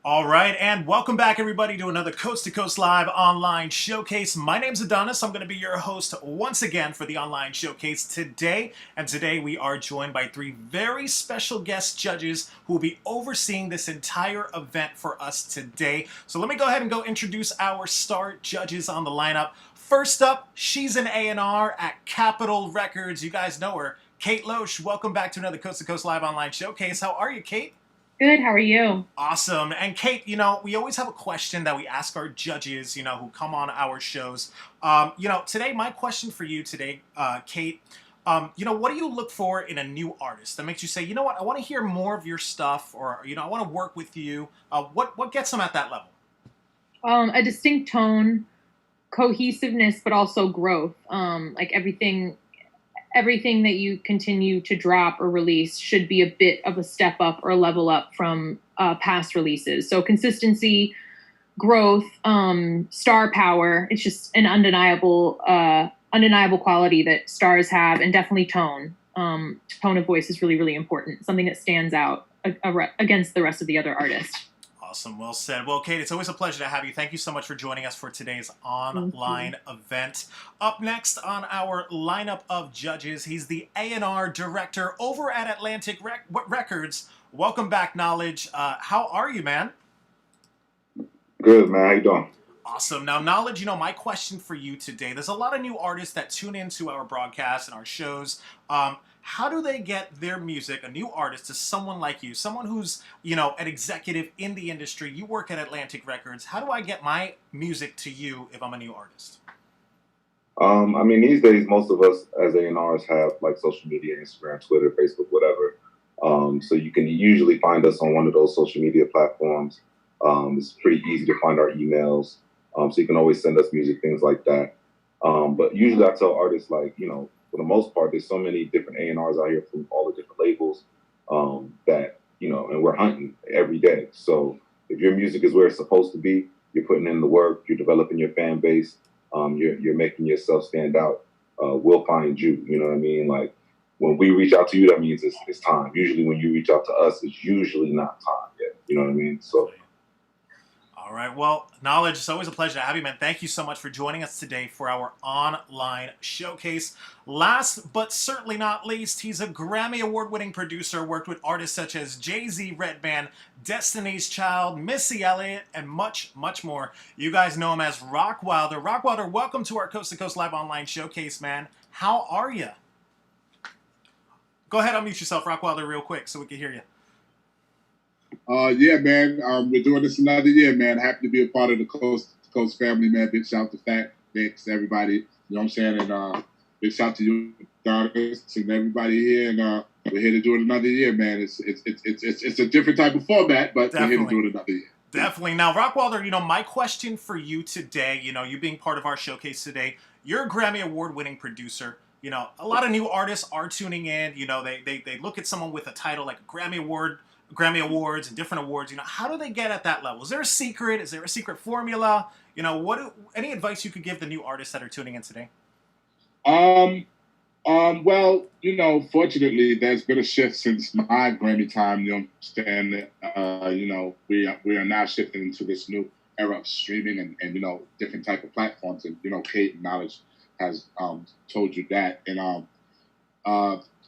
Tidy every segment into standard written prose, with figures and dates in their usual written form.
All right, and welcome back, everybody, to another Coast to Coast Live online showcase. My name's Adonis. I'm going to be your host once again for the online showcase today. And today we are joined by three very special guest judges who will be overseeing this entire event for us today. So let me go ahead and go introduce our star judges on the lineup. First up, she's an A&R at Capitol Records. You guys know her, Kate LOESCH. Welcome back to another Coast to Coast Live online showcase. How are you, Kate? Good. How are you? Awesome. And Kate, we always have a question that we ask our judges, who come on our shows. Today, my question for you today, Kate, what do you look for in a new artist that makes you say, you know what, I want to hear more of your stuff, or, I want to work with you. What gets them at that level? A distinct tone, cohesiveness, but also growth. Like everything that you continue to drop or release should be a bit of a step up or a level up from past releases. So consistency, growth, star power. It's just an undeniable quality that stars have, and definitely tone. Tone of voice is really, really important. Something that stands out against the rest of the other artists. Awesome. Well said. Well, Kate, it's always a pleasure to have you. Thank you so much for joining us for today's online event. Up next on our lineup of judges, he's the A&R director over at Atlantic Records. Welcome back, Knowledge. How are you, man? Good, man. How you doing? Awesome. Now, Knowledge, my question for you today, there's a lot of new artists that tune into our broadcasts and our shows. How do they get their music, a new artist, to someone like you, someone who's, an executive in the industry? You work at Atlantic Records. How do I get my music to you if I'm a new artist? These days, most of us as A&Rs have like social media, Instagram, Twitter, Facebook, whatever. So you can usually find us on one of those social media platforms. It's pretty easy to find our emails. So you can always send us music, things like that. But usually I tell artists, like, for the most part, there's so many different A&Rs out here from all the different labels that, and we're hunting every day. So if your music is where it's supposed to be, you're putting in the work, you're developing your fan base, you're making yourself stand out, we'll find you. You know what I mean? Like, when we reach out to you, that means it's time. Usually when you reach out to us, it's usually not time yet. You know what I mean? So. All right. Well, Knowledge, it's always a pleasure to have you, man. Thank you so much for joining us today for our online showcase. Last but certainly not least, he's a Grammy Award-winning producer, worked with artists such as Jay-Z, Redman, Destiny's Child, Missy Elliott, and much, much more. You guys know him as ROCKWILDER. ROCKWILDER, welcome to our Coast to Coast Live online showcase, man. How are you? Go ahead, unmute yourself, ROCKWILDER, real quick so we can hear you. Yeah, man. We're doing this another year, man. Happy to be a part of the Coast to Coast family, man. Big shout out to Fat Mix, everybody. You know what I'm saying? And big shout out to you, Doris, and everybody here. And we're here to do it another year, man. It's a different type of format, but Definitely. We're here to do it another year. Definitely. Now, ROCKWILDER, my question for you today, you being part of our showcase today, you're a Grammy Award-winning producer. A lot of new artists are tuning in. They look at someone with a title like a Grammy Awards and different awards. How do they get at that level? Is there a secret? Is there a secret formula? Any advice you could give the new artists that are tuning in today? Well, fortunately, there's been a shift since my Grammy time. You understand that, we are now shifting into this new era of streaming and different type of platforms. And, Kate and Knowledge has told you that. And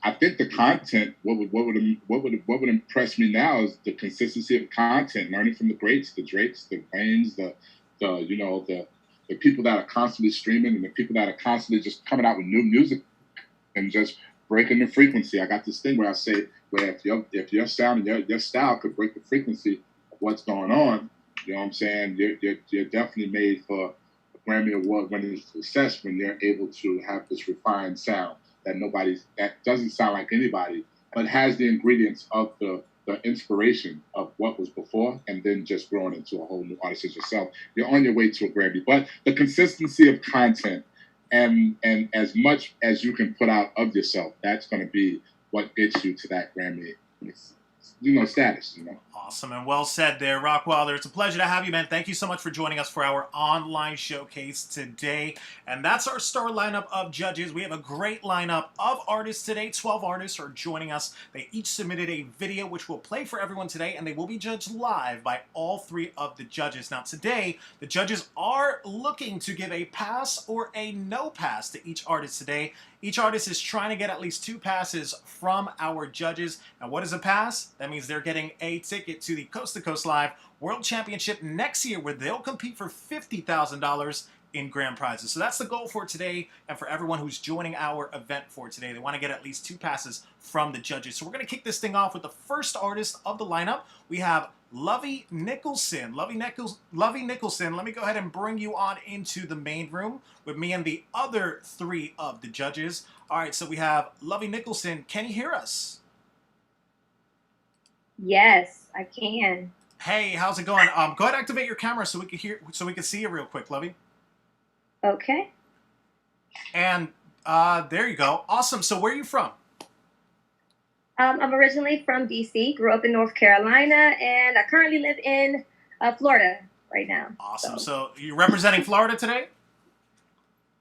I think the content, what would impress me now is the consistency of content, learning from the greats, the Drakes, the Waynes, the people that are constantly streaming, and the people that are constantly just coming out with new music and just breaking the frequency. I got this thing where I say, where if your sound and your style could break the frequency of what's going on, you know what I'm saying? You're definitely made for a Grammy Award winning success when you're able to have this refined sound that doesn't sound like anybody, but has the ingredients of the inspiration of what was before, and then just growing into a whole new artist as yourself. You're on your way to a Grammy. But the consistency of content and as much as you can put out of yourself, that's going to be what gets you to that Grammy status. Awesome and well said there, Rockwilder. It's a pleasure to have you, man. Thank you so much for joining us for our online showcase today. And that's our star lineup of judges. We have a great lineup of artists today. 12 artists are joining us. They each submitted a video which we'll play for everyone today, and they will be judged live by all 3 of the judges. Now today, the judges are looking to give a pass or a no pass to each artist today. Each artist is trying to get at least 2 passes from our judges. And what is a pass? That means they're getting a ticket to the Coast to Coast Live World Championship next year, where they'll compete for $50,000 in grand prizes. So that's the goal for today, and for everyone who's joining our event for today. They want to get at least 2 passes from the judges. So we're going to kick this thing off with the first artist of the lineup. We have Lovey Nicholson. Lovey Nicholson, let me go ahead and bring you on into the main room with me and the other 3 of the judges. All right, so we have Lovey Nicholson. Can you hear us? Yes, I can. Hey, how's it going? Go ahead and activate your camera so we can see you real quick, Lovey. Okay. And there you go. Awesome. So where are you from? I'm originally from DC, grew up in North Carolina, and I currently live in Florida right now. Awesome. So you're representing Florida today?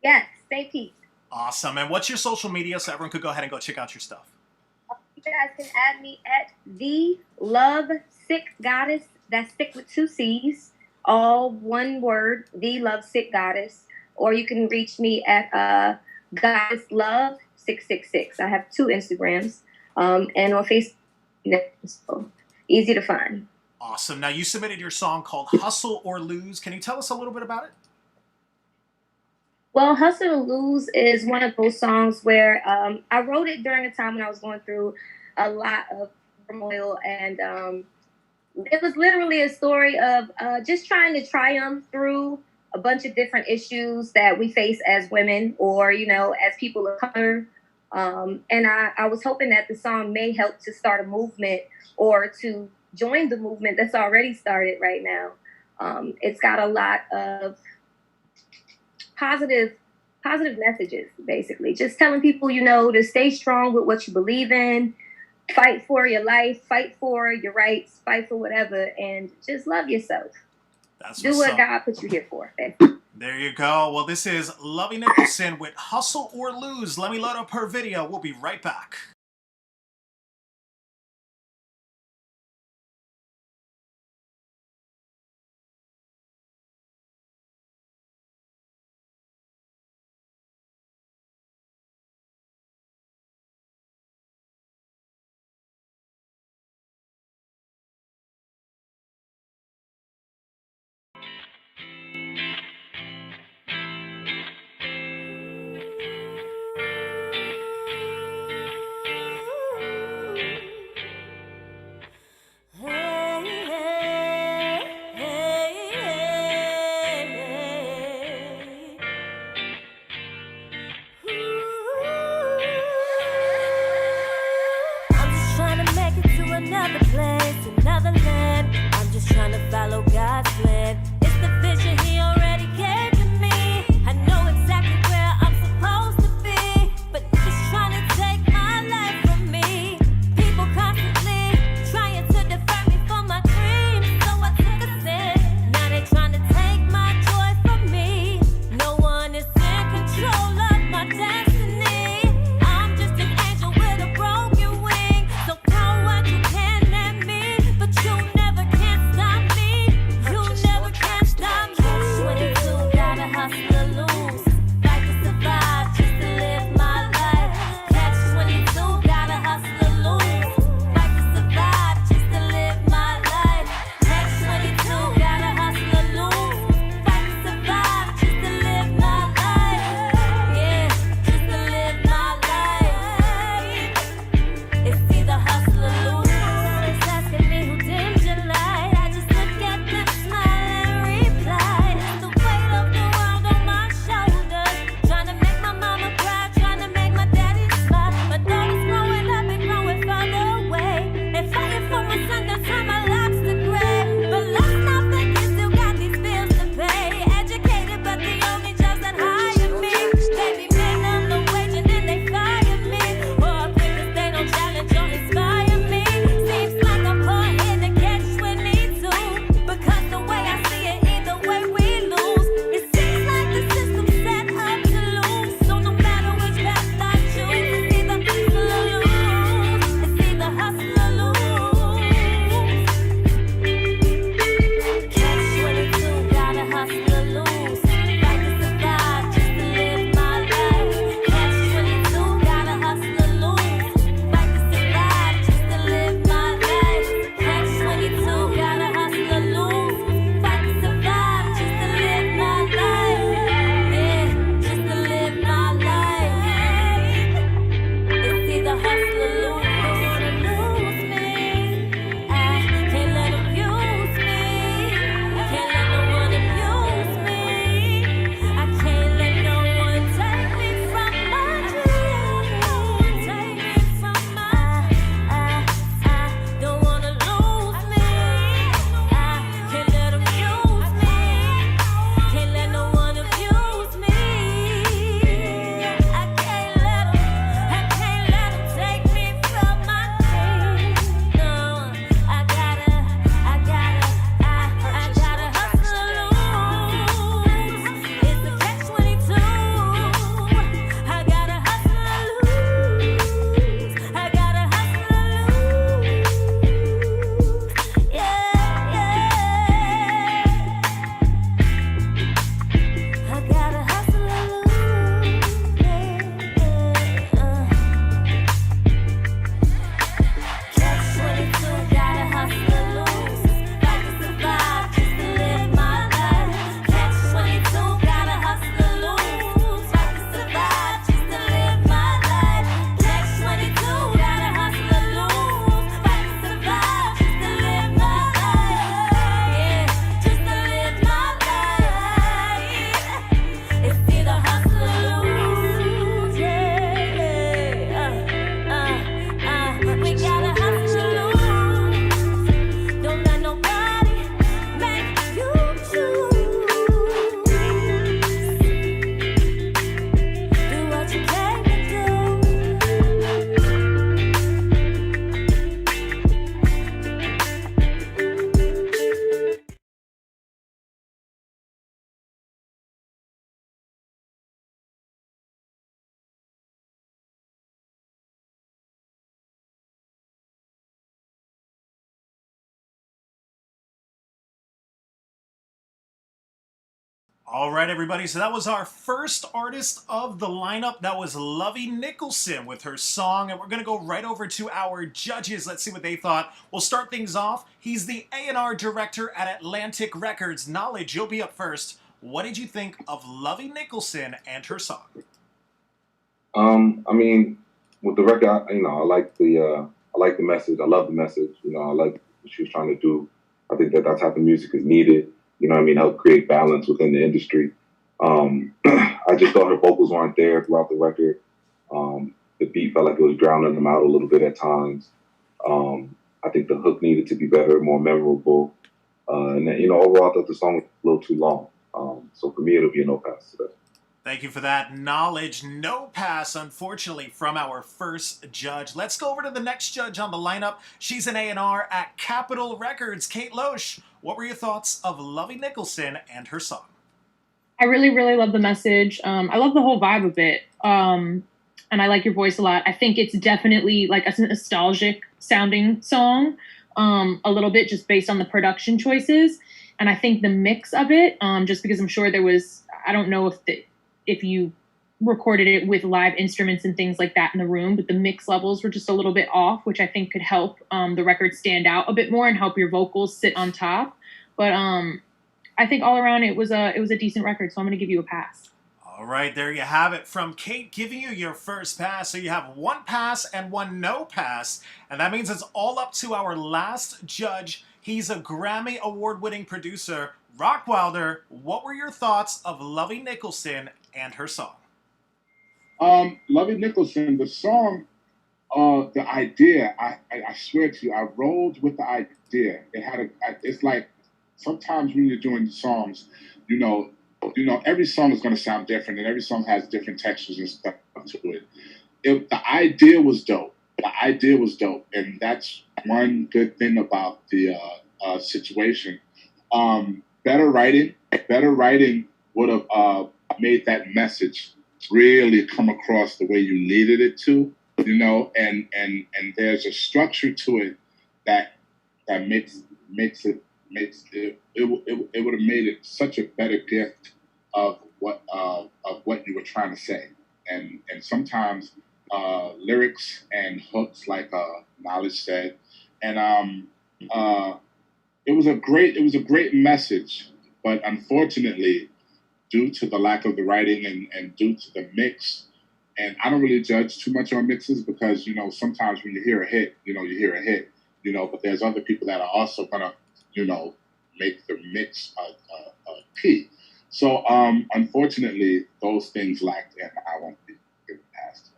Yes, St. Pete. Awesome. And what's your social media so everyone could go ahead and go check out your stuff? You guys can add me at the Love Sick Goddess. That's sick with 2 C's, all one word, the Love Sick Goddess. Or you can reach me at Goddess Love 666. I have 2 Instagrams. And on Facebook, so easy to find. Awesome. Now, you submitted your song called Hustle or Lose. Can you tell us a little bit about it? Well, Hustle or Lose is one of those songs where I wrote it during a time when I was going through a lot of turmoil, and it was literally a story of just trying to triumph through a bunch of different issues that we face as women, or, as people of color. And I was hoping that the song may help to start a movement or to join the movement that's already started right now. It's got a lot of positive messages, basically. Just telling people, to stay strong with what you believe in, fight for your life, fight for your rights, fight for whatever, and just love yourself. Do what God put you here for. There you go. Well, this is Lovey Nicholson with Hustle or Lose. Let me load up her video. We'll be right back. All right, everybody. So that was our first artist of the lineup. That was Lovey Nicholson with her song. And we're going to go right over to our judges. Let's see what they thought. We'll start things off. He's the A&R director at Atlantic Records. Knowledge, you'll be up first. What did you think of Lovey Nicholson and her song? I mean, with the record, I like the message. I love the message. I like what she was trying to do. I think that type of music is needed. Help create balance within the industry. I just thought her vocals weren't there throughout the record. The beat felt like it was drowning them out a little bit at times. I think the hook needed to be better, more memorable. And then, overall, I thought the song was a little too long. So for me, it'll be a no pass today. Thank you for that. Knowledge, no pass, unfortunately, from our first judge. Let's go over to the next judge on the lineup. She's an A&R at Capitol Records. Kate LOESCH, what were your thoughts of Lovey Nicholson and her song? I really, really love the message. I love the whole vibe of it. And I like your voice a lot. I think it's definitely like a nostalgic sounding song, a little bit just based on the production choices. And I think the mix of it, just because I'm sure there was, I don't know if you recorded it with live instruments and things like that in the room, but the mix levels were just a little bit off, which I think could help the record stand out a bit more and help your vocals sit on top. But I think all around it was a decent record, so I'm going to give you a pass. All right, there you have it from Kate giving you your first pass. So you have one pass and one no pass, and that means it's all up to our last judge. He's a Grammy award-winning producer. ROCKWILDER, what were your thoughts of Lovey Nicholson and her song? Lovey Nicholson, the song, the idea, I swear to you, I rolled with the idea. It's like sometimes when you're doing songs, every song is going to sound different and every song has different textures and stuff to it. The idea was dope. And that's one good thing about the situation. Better writing would have made that message really come across the way you needed it to, and there's a structure to it that makes it would have made it such a better gift of what you were trying to say, and sometimes lyrics and hooks, like Knowledge said, and it was a great message, but unfortunately, due to the lack of the writing and due to the mix, and I don't really judge too much on mixes because sometimes when you hear a hit, you hear a hit, but there's other people that are also gonna make the mix a key. So unfortunately, those things lacked, and I won't be given past.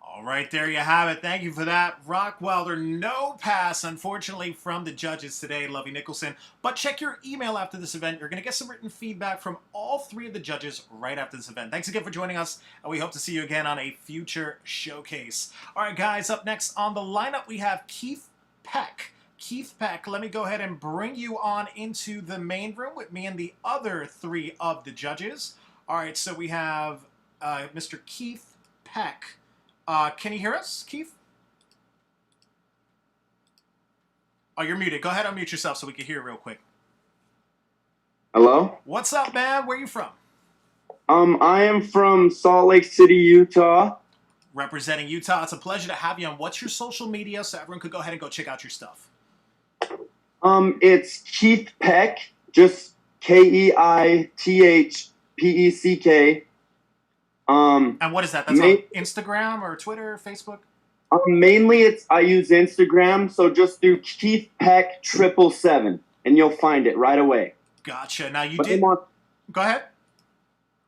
All right, there you have it. Thank you for that. ROCKWILDER, no pass, unfortunately, from the judges today, Lovey Nicholson. But check your email after this event. You're going to get some written feedback from all three of the judges right after this event. Thanks again for joining us, and we hope to see you again on a future showcase. All right, guys, up next on the lineup, we have Keith Peck. Keith Peck, let me go ahead and bring you on into the main room with me and the other three of the judges. All right, so we have Mr. Keith Peck. Can you hear us, Keith? Oh, you're muted. Go ahead and unmute yourself so we can hear real quick. Hello? What's up, man? Where are you from? I am from Salt Lake City, Utah. Representing Utah. It's a pleasure to have you on. What's your social media so everyone could go ahead and go check out your stuff? It's Keith Peck, just KeithPeck. And what is that? That's on Instagram or Twitter, Facebook? Mainly I use Instagram, so just do Keith Peck 777, and you'll find it right away. Gotcha. Now you did. Go ahead.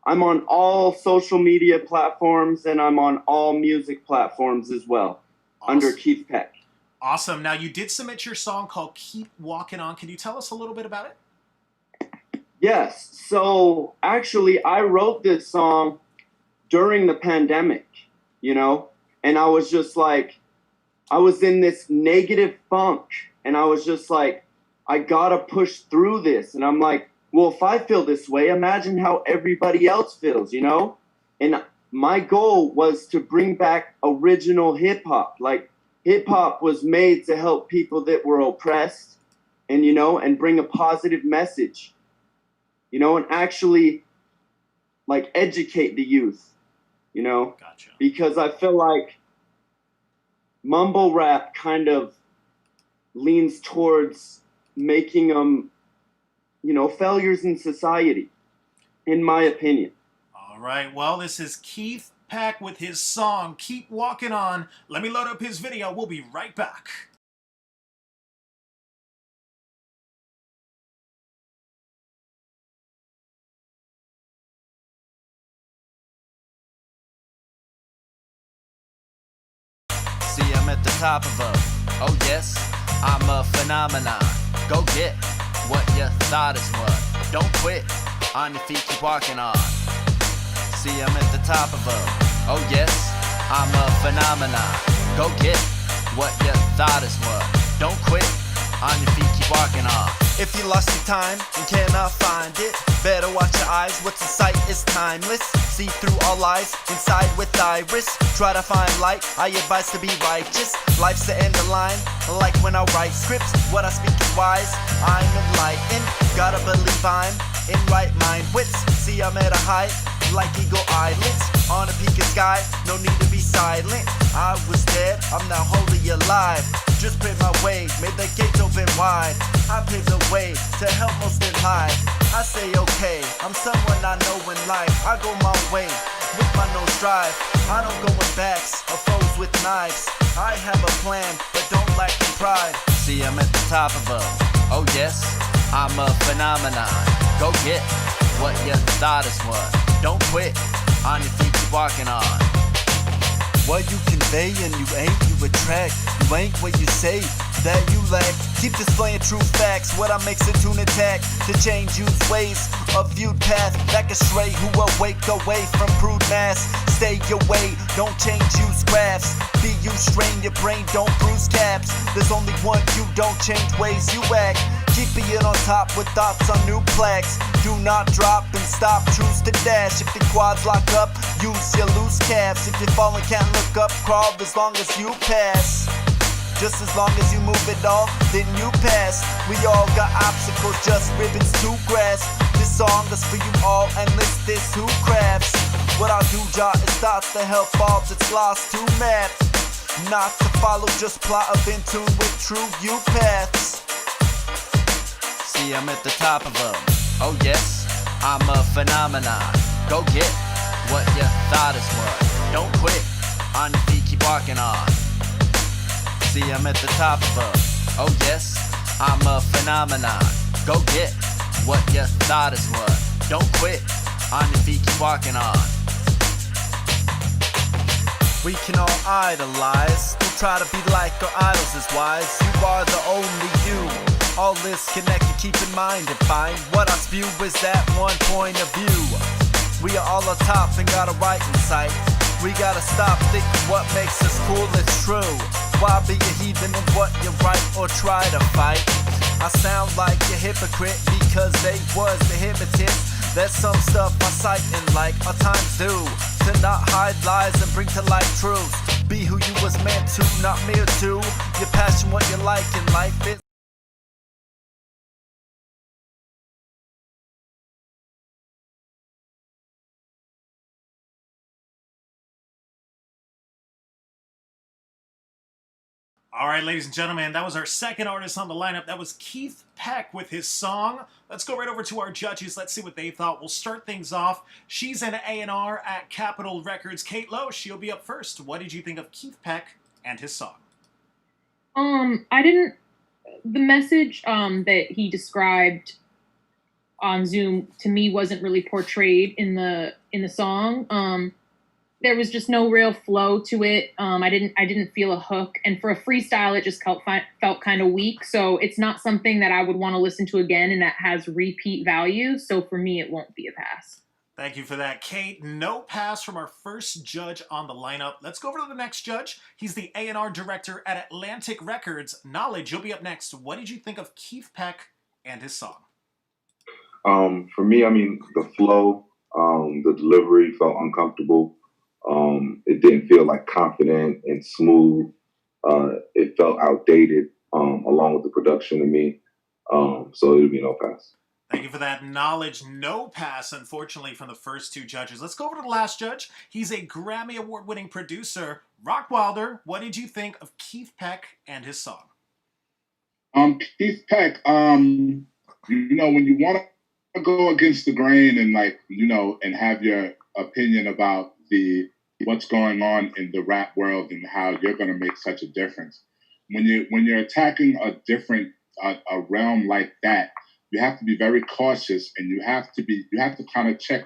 I'm on all social media platforms, and I'm on all music platforms as well, under Keith Peck. Awesome. Now you did submit your song called "Keep Walking On." Can you tell us a little bit about it? Yes. So actually, I wrote this song during the pandemic, and I was just like, I was in this negative funk, and I was just like, I gotta push through this. And I'm like, well, if I feel this way, imagine how everybody else feels, And my goal was to bring back original hip hop. Like, hip hop was made to help people that were oppressed and, and bring a positive message. you know, and actually like educate the youth, you know, Gotcha. because I feel like mumble rap kind of leans towards making them, you know, failures in society, in my opinion. All right, well, this is Keith Peck with his song Keep Walking On. Let me load up his video. We'll be right back. See, I'm at the top of a, oh yes, I'm a phenomenon. Go get what you thought is what. Don't quit, on your feet, keep walking on. See, I'm at the top of a, oh yes, I'm a phenomenon. Go get what you thought is what. Don't quit, on your feet, keep walking on. If you lost your time and cannot find it, better watch your eyes, what's in sight is timeless. See through all lies, inside with iris. Try to find light, I advise to be righteous. Life's the end of line, like when I write scripts. What I speak is wise, I'm enlightened. Gotta believe I'm in right mind wits. See, I'm at a height, like eagle eyelids. On a peak of sky, no need to be silent. I was dead, I'm now wholly alive. Just paved my way, made the gates open wide. I paved the way to help most in life. I say okay, I'm someone I know in life. I go my way, with my nose drive. I don't go with backs or foes with knives. I have a plan, but don't lack in pride. See, I'm at the top of a, oh yes, I'm a phenomenon. Go get what you thought is what. Don't quit, on your feet, keep walking on. What you convey and you ain't, you attract. You ain't what you say that you lack. Keep displaying true facts. What I makes a tune attack to change you's ways of viewed path. Back astray, who awake away from crude mass. Stay away, don't change you's graphs. Be you strain your brain, don't bruise caps. There's only one you, don't change ways you act. Keeping it on top with thoughts on new plaques. Do not drop and stop, choose to dash. If the quads lock up, use your loose calves. If you fall and can't look up, crawl as long as you pass. Just as long as you move it all, then you pass. We all got obstacles, just ribbons to grasp. This song is for you all, and list this who crafts. What I do, jot is thoughts to help all that's lost to math. Not to follow, just plot of in tune with true you paths. See, I'm at the top of them. Oh yes, I'm a phenomenon. Go get what you thought is what. Don't quit, on your feet, keep walking on. See, I'm at the top of them. Oh yes, I'm a phenomenon. Go get what you thought is what. Don't quit, on your feet, keep walking on. We can all idolize, still try to be like our idols is wise. You are the only you. All is connected, keep in mind and find what I spew is that one point of view. We are all on top and got a right in sight. We gotta stop thinking what makes us cool, it's true. Why be a heathen in what you write or try to fight? I sound like a hypocrite because they was the hypnotist. There's some stuff I cite and like our times do. To not hide lies and bring to light truth. Be who you was meant to, not mere to. Your passion, what you like in life is. All right, ladies and gentlemen, that was our second artist on the lineup. That was Keith Peck with his song. Let's go right over to our judges. Let's see what they thought. We'll start things off. She's an A&R at Capitol Records. Kate Loesch, she'll be up first. What did you think of Keith Peck and his song? The message that he described on Zoom to me wasn't really portrayed in the song. There was just no real flow to it. I didn't feel a hook, and for a freestyle, it just felt kind of weak. So it's not something that I would want to listen to again, and that has repeat value. So for me, it won't be a pass. Thank you for that, Kate. No pass from our first judge on the lineup. Let's go over to the next judge. He's the A&R director at Atlantic Records. Knowledge, you'll be up next. What did you think of Keith Peck and his song? For me, I mean, the flow, the delivery felt uncomfortable. It didn't feel like confident and smooth. It felt outdated, along with the production to me. So it would be no pass. Thank you for that knowledge. No pass, unfortunately, from the first two judges. Let's go over to the last judge. He's a Grammy Award-winning producer, ROCKWILDER. What did you think of Keith Peck and his song? Keith Peck, when you want to go against the grain and and have your opinion about what's going on in the rap world and how you're going to make such a difference, when you're attacking a realm like that, you have to be very cautious, and you have to kind of check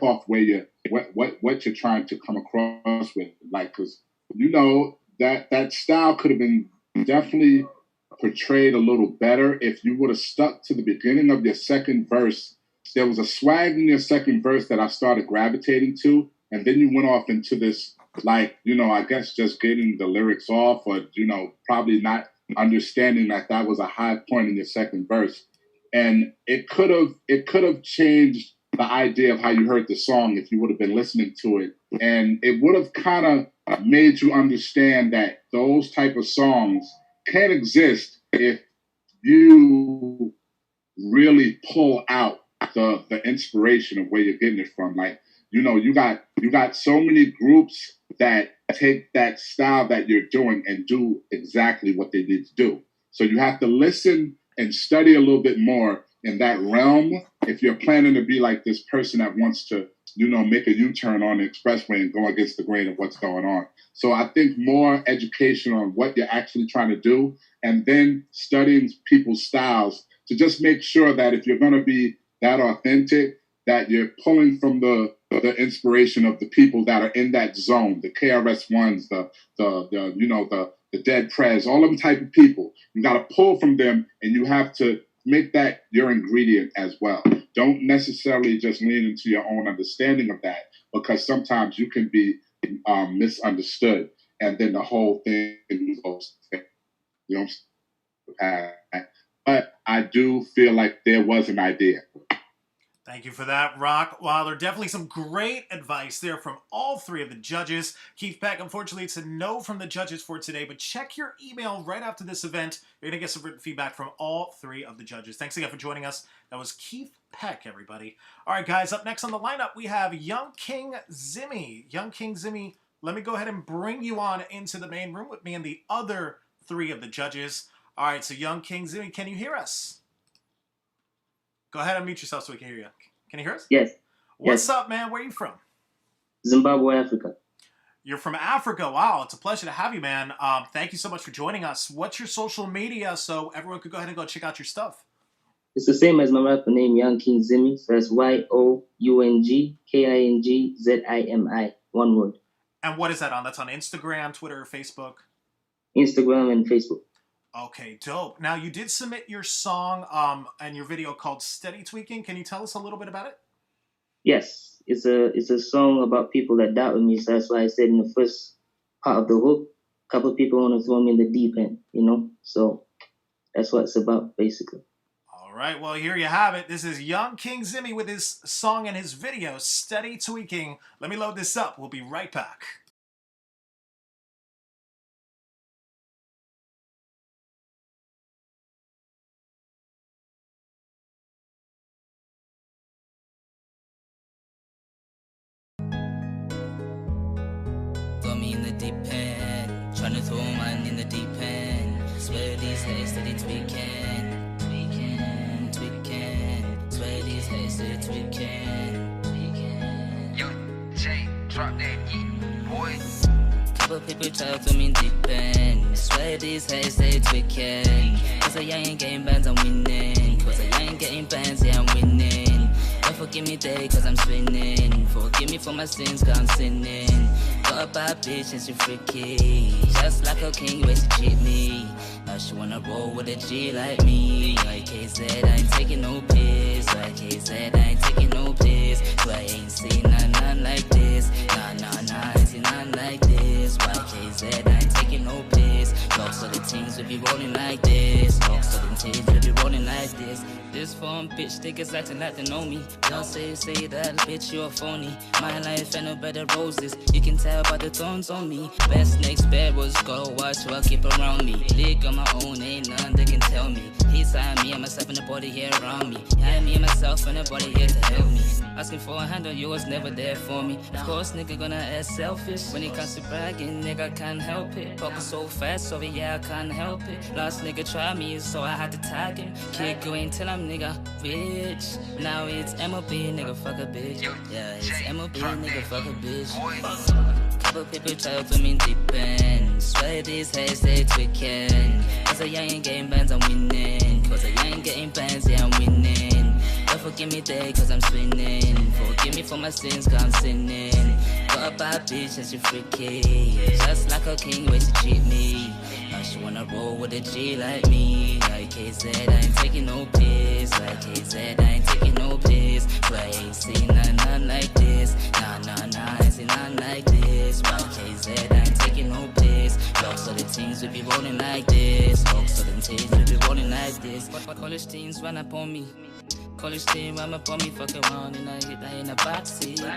off where what you're trying to come across with, because that style could have been definitely portrayed a little better if you would have stuck to the beginning of your second verse. There was a swag in your second verse that I started gravitating to, and then you went off into this, I guess just getting the lyrics off, or probably not understanding that was a high point in your second verse. And it could have changed the idea of how you heard the song if you would have been listening to it. And it would have kind of made you understand that those type of songs can exist if you really pull out the inspiration of where you're getting it from. You got so many groups that take that style that you're doing and do exactly what they need to do. So you have to listen and study a little bit more in that realm if you're planning to be like this person that wants to, make a U-turn on the expressway and go against the grain of what's going on. So I think more education on what you're actually trying to do, and then studying people's styles to just make sure that if you're going to be that authentic, that you're pulling from the inspiration of the people that are in that zone, the KRS-Ones, the Dead Prez, all them type of people. You got to pull from them, and you have to make that your ingredient as well. Don't necessarily just lean into your own understanding of that, because sometimes you can be misunderstood, and then the whole thing goes. But I do feel like there was an idea. Thank you for that, ROCKWILDER. Definitely some great advice there from all three of the judges. Keith Peck, unfortunately, it's a no from the judges for today, but check your email right after this event. You're going to get some written feedback from all three of the judges. Thanks again for joining us. That was Keith Peck, everybody. All right, guys, up next on the lineup, we have Young King Zimmy. Young King Zimmy, let me go ahead and bring you on into the main room with me and the other three of the judges. All right, so Young King Zimmy, can you hear us? Go ahead and unmute yourself so we can hear you. Can you hear us? Yes. What's up, man? Where are you from? Zimbabwe, Africa. You're from Africa. Wow, it's a pleasure to have you, man. Thank you so much for joining us. What's your social media so everyone could go ahead and go check out your stuff? It's the same as my rapper name, Young King Zimmy. So that's YOUNGKINGZIMI. One word. And what is that on? That's on Instagram, Twitter, Facebook? Instagram and Facebook. Okay, dope. Now, you did submit your song and your video called Steady Tweaking. Can you tell us a little bit about it? Yes, it's a song about people that doubt me. So that's why I said in the first part of the hook, a couple of people want to throw me in the deep end, So that's what it's about, basically. All right, well, here you have it. This is Young King Zimmy with his song and his video, Steady Tweaking. Let me load this up. We'll be right back. Throw me in the deep end, tryna throw mine in the deep end. Swear these days that it's weekend. Swear these days that it's weekend. Yo, Jay, drop that heat, boy. Couple people try to throw me in deep end. Swear these days that it's weekend. Cause I ain't getting bands, I'm winning. Cause I ain't getting bands, yeah, I'm winning. Don't forgive me day, cause I'm spinning. Forgive me for my sins, cause I'm sinning. Got a bad bitch and she freaky. Just like a king, you ways to cheat me. Now she wanna roll with a G like me. YKZ, I ain't taking no piss. YKZ, I ain't taking no piss. So I ain't seen none like this. Nah, ain't seen none like this. YKZ, I ain't taking no piss. Lots of the things will be rolling like this. Lots of the things will be rolling like this. this phone, bitch, niggas acting like they know me. Don't say that, bitch, you're phony. My life ain't no better roses. You can tell by the thorns on me. Best next bed was go watch who I keep around me. League on my own, ain't none they can tell me. He's had me and myself and the body here around me. Had me and myself and the body here to help me. Asking for a hand on you was never there for me. Of course, nigga gonna act selfish. When it comes to bragging, nigga can't help it. Pocket so fast, sorry, yeah, I can't help it. Last nigga tried me, so I had to tag him. Keep going till I'm nigga rich. Now it's MOB, nigga, fuck a bitch. Yeah, it's MOB, nigga, fuck a bitch. Couple people try to me deep end. Swear these heads they tweaking. Cause I ain't getting bands, I'm winning. Cause I ain't getting bands, yeah, I'm winning. Don't forgive me day, cause I'm swinging. Forgive me for my sins, cause I'm sinning. Got a bad bitch and she freaky. Just like a king, way she treat me. Now she wanna roll with a G like me. Like KZ, I ain't taking no piss. Like KZ, I ain't taking no piss. But I ain't seen none like this. Nah, I ain't seen none like this. Like KZ, I ain't taking no piss. Lots of the teens will be rolling like this. Lots of the teens will be rolling like this. College teens run up on me. College team run up on me, fuck around and I hit that in the backseat. Yeah,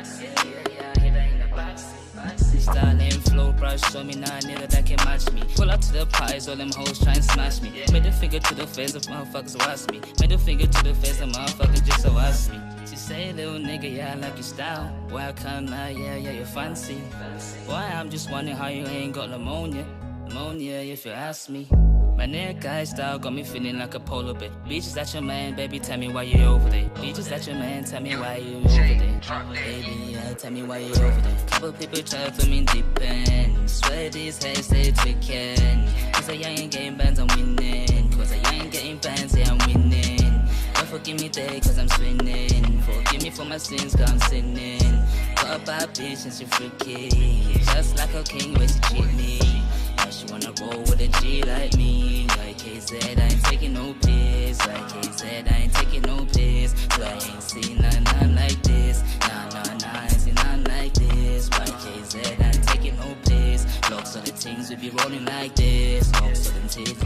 I hit that in the backseat. Style and flow, brush, show me now, nigga that can match me. Pull up to the pies, all them hoes try and smash me. Made a finger to the face of motherfuckers watch me. Made a finger to the face of motherfuckers just so watch me. She say, little nigga, yeah, I like your style. Boy, I come now, yeah, you're fancy. Boy, I'm just wondering how you ain't got pneumonia. Pneumonia, if you ask me. My neck guy style got me feeling like a polar bear. Beaches at your man, baby, tell me why you over there. Beaches at your man, tell me why you over there. Baby, yeah, tell me why you over there. Couple people try to me deep end. Swear these heads they tweaking. Cause I ain't getting bands, I'm winning. Cause I ain't getting bands, yeah, I'm winning. Don't forgive me day, cause I'm swinging. Forgive me for my sins, cause I'm sinning. Got a bad bitch and she freaky. Just like a king, way she treat me. Now she wanna roll with a G like me. Like KZ, I ain't taking no piss. Like KZ, I ain't taking no piss. So I ain't seen none like this. Nah, I ain't seen none like this. Like KZ, I ain't taking no piss. Lots of the things will be rolling like this. Lots of them things.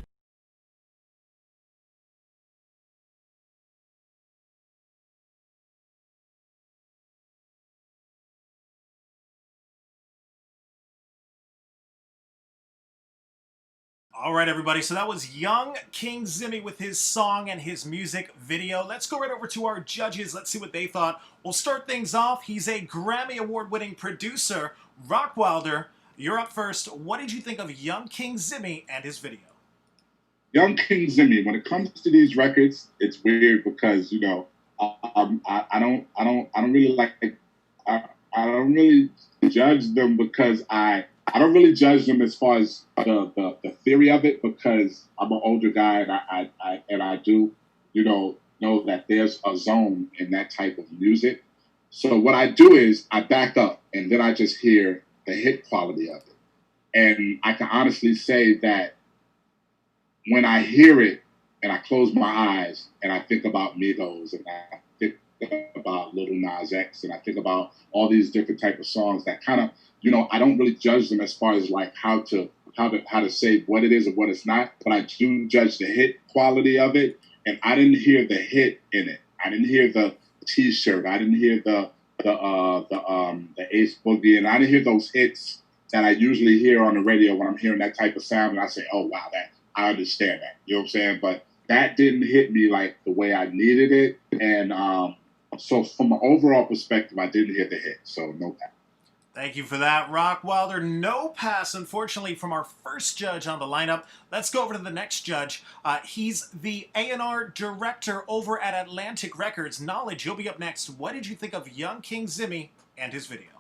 All right, everybody. So that was young King Zimmy with his song and his music video. Let's go right over to our judges. Let's see what they thought. We'll start things off. He's a Grammy Award-winning producer, ROCKWILDER. You're up first. What did you think of young King Zimmy and his video? Young King Zimmy, when it comes to these records, it's weird because I don't really I don't really judge them because I don't really judge them as far as the theory of it because I'm an older guy and I do know that there's a zone in that type of music. So what I do is I back up and then I just hear the hit quality of it, and I can honestly say that when I hear it and I close my eyes and I think about Migos and I think about Little Nas X and I think about all these different type of songs that kind of, I don't really judge them as far as like how to say what it is and what it's not, but I do judge the hit quality of it. And I didn't hear the hit in it. I didn't hear the T-shirt. I didn't hear the Ace Boogie, and I didn't hear those hits that I usually hear on the radio when I'm hearing that type of sound. And I say, oh wow, I understand that. You know what I'm saying? But that didn't hit me like the way I needed it. And so from an overall perspective, I didn't hear the hit. So no pass. Thank you for that, ROCKWILDER. No pass, unfortunately, from our first judge on the lineup. Let's go over to the next judge. He's the A&R director over at Atlantic Records. Knowledge, you'll be up next. What did you think of young King Zimmy and his video?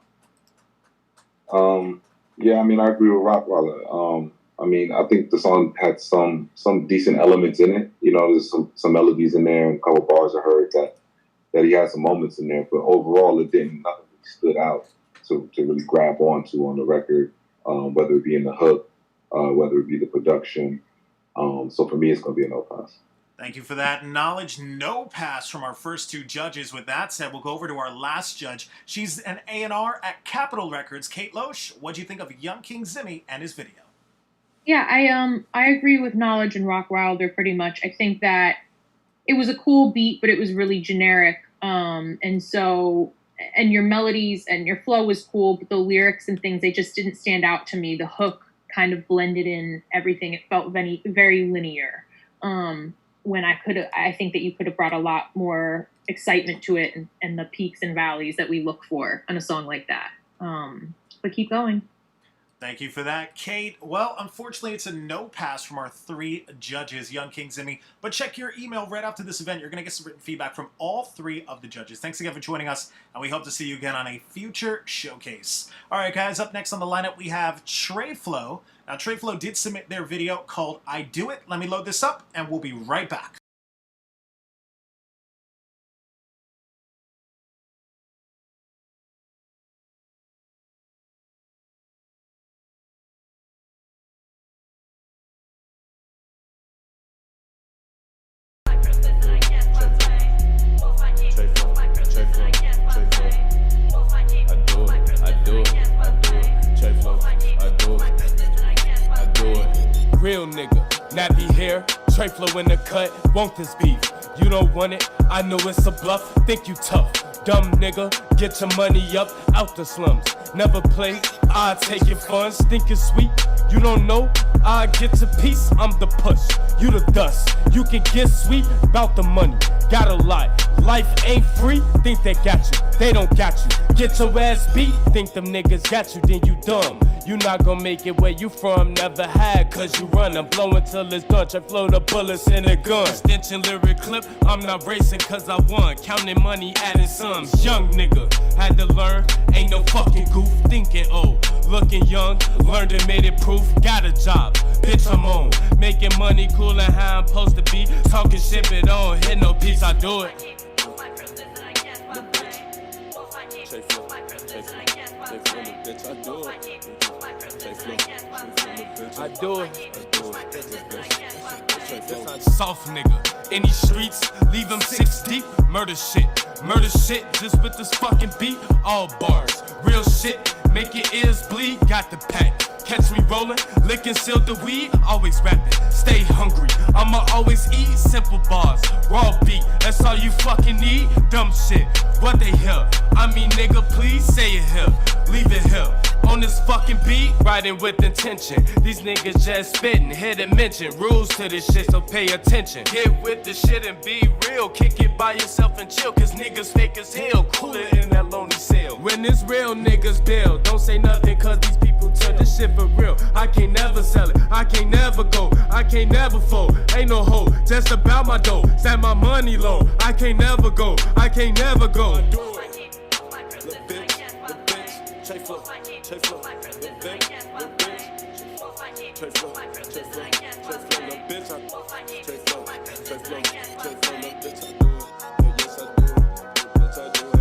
Yeah, I mean, I agree with ROCKWILDER. I mean, I think the song had some decent elements in it. There's some melodies in there and a couple bars I heard that he had some moments in there. But overall, nothing really stood out to really grab onto on the record, whether it be in the hook, whether it be the production. So for me, it's going to be a no pass. Thank you for that. Knowledge, no pass from our first two judges. With that said, we'll go over to our last judge. She's an A&R at Capitol Records. Kate Loesch, what do you think of young King Zimmy and his video? Yeah, I agree with Knowledge and ROCKWILDER pretty much. I think that it was a cool beat, but it was really generic. And so, and your melodies and your flow was cool, but the lyrics and things, they just didn't stand out to me. The hook kind of blended in everything. It felt very, very linear. When I think that you could have brought a lot more excitement to it and the peaks and valleys that we look for on a song like that. But keep going. Thank you for that, Kate. Well, unfortunately, it's a no pass from our 3 judges, Young King Zimmy. But check your email right after this event. You're going to get some written feedback from all 3 of the judges. Thanks again for joining us, and we hope to see you again on a future showcase. All right, guys, up next on the lineup, we have Trey Flo. Now, Trey Flo did submit their video called I Do It. Let me load this up, and we'll be right back. Real nigga, nappy hair, Trey Flo in the cut, want this beef. You don't want it, I know it's a bluff, think you tough. Dumb nigga, get your money up, out the slums. Never play, I take your funds, think it's sweet. You don't know, I get to peace, I'm the push, you the dust. You can get sweet, bout the money, gotta lie. Life ain't free, think they got you, they don't got you. Get your ass beat, think them niggas got you, then you dumb. You not gonna make it where you from, never had, cause you run. I'm blowing till it's done, Trey Flo the bullets in the gun. Extension lyric clip, I'm not racing cause I won. Counting money, adding sums, young nigga, had to learn. Ain't no fucking goof, thinking old. Looking young, learned and made it proof. Got a job, bitch I'm on. Making money cool and how I'm supposed to be. Talking shit but don't hit no peace, I do it. I do it. Soft nigga, in these streets, leave them 6 deep. Murder shit, just with this fucking beat. All bars, real shit, make your ears bleed. Got the pack, catch me rolling, licking, seal the weed. Always rapping, stay hungry, I'ma always eat. Simple bars, raw beat, that's all you fucking need. Dumb shit, what they hear? I mean nigga, please say it here, leave it here. On this fucking beat, riding with intention. These niggas just spitting, hit and mention rules to this shit, so pay attention. Get with the shit and be real. Kick it by yourself and chill, cause niggas fake as hell. Cooler in that lonely cell. When it's real niggas bail, don't say nothing cause these people tell this shit for real. I can't never sell it, I can't never go, I can't never fold. Ain't no hoe, just about my dough. Set my money low, I can't never go, I can't never go. Trey Flo, Trey Flo, the bitch, Trey Flo, Trey Flo, the bitch, Trey Flo, Trey Flo, the bitch, I do it, yes I do it, bitch I do it, bitch I do it, bitch I do it,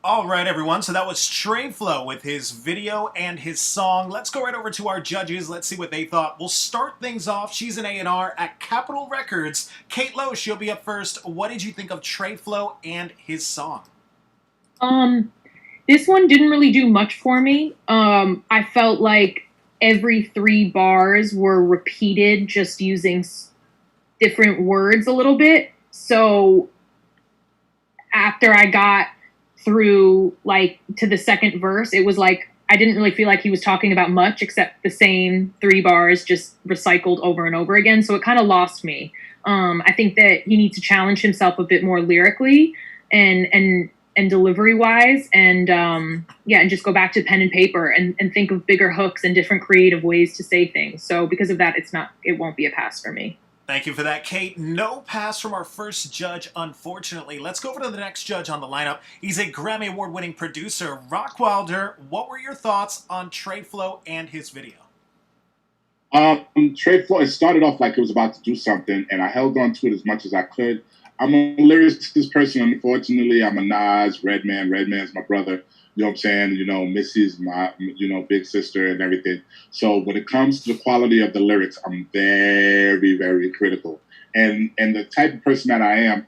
All right, everyone, so that was Trey Flo with his video and his song. Let's go right over to our judges. Let's see what they thought. We'll start things off. She's an A&R at Capitol Records. Kate Lowe, she'll be up first. What did you think of Trey Flo and his song? This one didn't really do much for me. I felt like every 3 bars were repeated, just using different words a little bit. So after I got through like to the second verse, it was like I didn't really feel like he was talking about much except the same 3 bars just recycled over and over again. So it kind of lost me. I think that he needs to challenge himself a bit more lyrically and delivery wise, and and just go back to pen and paper and think of bigger hooks and different creative ways to say things. So because of that, it won't be a pass for me. Thank you for that, Kate. No pass from our first judge, unfortunately. Let's go over to the next judge on the lineup. He's a Grammy Award-winning producer, ROCKWILDER. What were your thoughts on Trade Flow and his video? Trade Flow, it started off like it was about to do something, and I held on to it as much as I could. I'm a lyricist person, unfortunately. I'm a Nas, Redman. Redman's my brother. You know what I'm saying? You know, Missy's my, big sister and everything. So when it comes to the quality of the lyrics, I'm very, very critical. And the type of person that I am,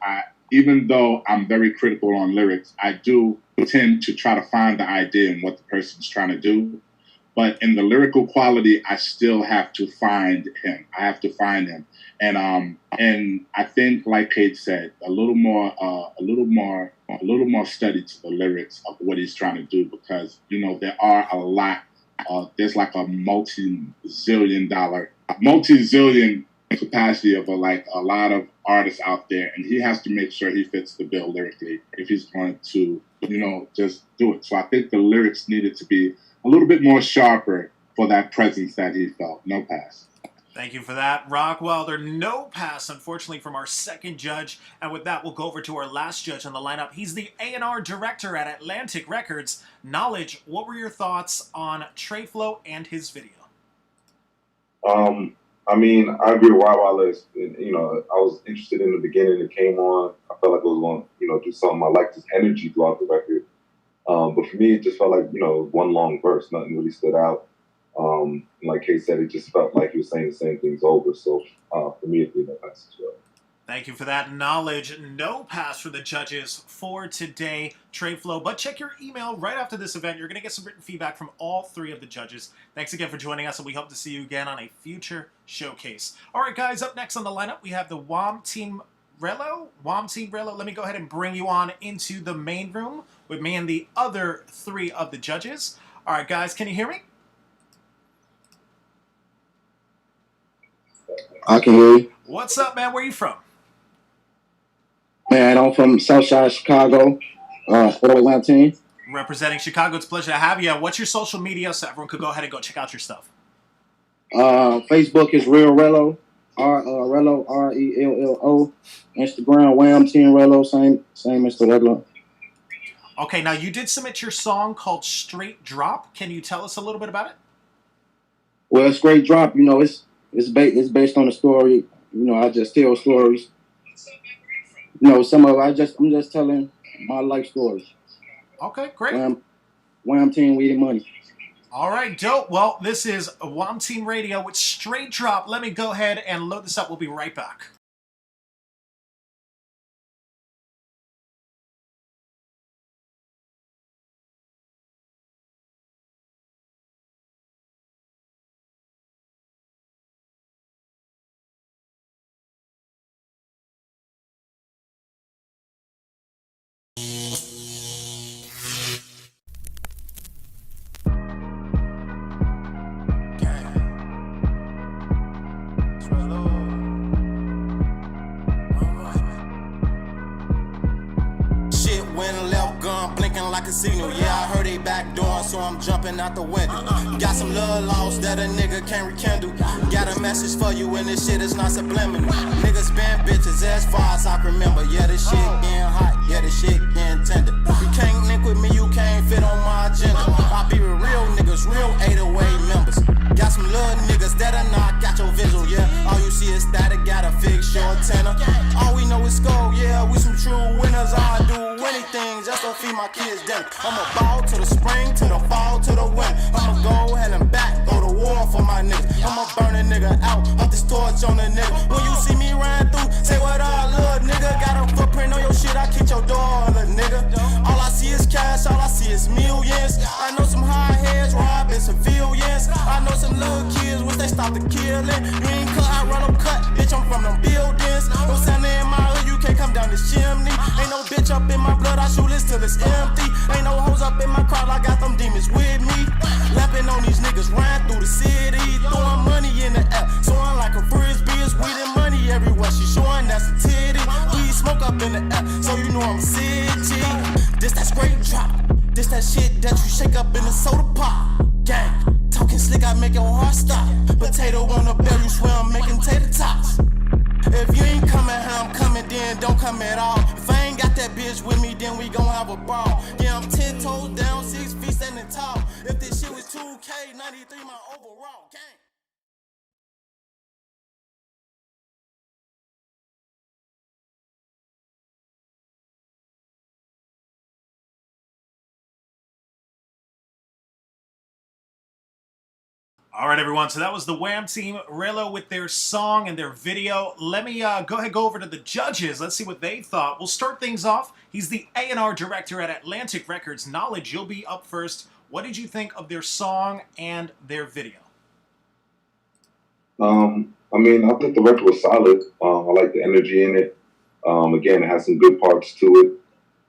even though I'm very critical on lyrics, I do tend to try to find the idea in what the person's trying to do. But in the lyrical quality, I still have to find him. I have to find him. And I think, like Kate said, a little more study to the lyrics of what he's trying to do, because there are a lot. There's like a multi-zillion capacity of a lot of artists out there, and he has to make sure he fits the bill lyrically if he's going to just do it. So I think the lyrics needed to be a little bit more sharper for that presence that he felt. No pass. Thank you for that, ROCKWILDER. No pass, unfortunately, from our second judge. And with that, we'll go over to our last judge on the lineup. He's the A&R director at Atlantic Records. Knowledge, what were your thoughts on Trade Flow and his video? I agree with ROCKWILDER. I was interested in the beginning. It came on. I felt like it was going to, do something. I liked his energy throughout the record. But for me, it just felt like, one long verse. Nothing really stood out. Like Kate said, it just felt like he was saying the same things over. So for me, it did no pass as well. Thank you for that, Knowledge. No pass for the judges for today, Trade Flow. But check your email right after this event. You're going to get some written feedback from all three of the judges. Thanks again for joining us, and we hope to see you again on a future showcase. All right, guys, up next on the lineup, we have the WOM Team Rello. Let me go ahead and bring you on into the main room with me and the other three of the judges. All right, guys, can you hear me? I can hear you. What's up, man? Where you from? Man, I'm from Southside Chicago, 401 Representing Chicago. It's a pleasure to have you. What's your social media so everyone could go ahead and go check out your stuff? Facebook is Real Rello, Rello, RELLO. Instagram, WHAM Team Rello, same as the regular. Okay, now you did submit your song called Straight Drop. Can you tell us a little bit about it? Well, Straight Drop, it's based on a story. I just tell stories. Some of it I'm just telling my life stories. Okay, great. Wham Team, we the money. All right, dope. Well, this is WOM Team Radio with Straight Drop. Let me go ahead and load this up. We'll be right back. Like a signal, yeah, I heard they back door, so I'm jumping out the window. Got some love lost that a nigga can't rekindle. Got a message for you, and this shit is not subliminal. Niggas been bitches as far as I can remember. Yeah, this shit getting hot, yeah, this shit getting tender. You can't link with me, you can't fit on my agenda. I be with real niggas, real 808 members. Got some little niggas that'll knock out your visual, yeah. All you see is static, gotta fix your antenna. All we know is score, yeah, we some true winners. I do anything just to feed my kids dinner. I'ma ball to the spring, to the fall, to the winter. I'ma go hell and back, go to war for my niggas. I'ma burn a nigga out, up this torch on a nigga. When you see me ride through, say what up, little nigga. Got a footprint on your shit, I kick your door, little nigga. All I see is cash, all I see is millions. I know some high heads robbing civilians. I know some little kids wish they stopped the killing. You ain't cut, I run them cut, bitch, I'm from them buildings. No sound in my hood, you can't come down this chimney. Ain't no bitch up in my blood, I shoot this till it's empty. Ain't no hoes up in my crowd, I got them demons with me. Lapping on these niggas, riding through the city, throwing money in the air, soaring like a frisbee. It's weed and money everywhere, she showing that's a titty. Weed smoke up in the air, so you know I'm city. This that straight drop, this that shit that you shake up in the soda pop. Gang, talking slick, I make your heart stop. Potato on the bell, you swear I'm making tater tots. If you ain't coming how I'm coming, then don't come at all. If I ain't got that bitch with me, then we gon' have a ball. Yeah, I'm 10 toes down, 6 feet standing tall. If this shit was 2K, 93 my overall gang. All right, everyone. So that was the Wham team, Relo, with their song and their video. Let me go over to the judges. Let's see what they thought. We'll start things off. He's the A&R director at Atlantic Records. Knowledge, you'll be up first. What did you think of their song and their video? I mean, I think the record was solid. I like the energy in it. Again, it has some good parts to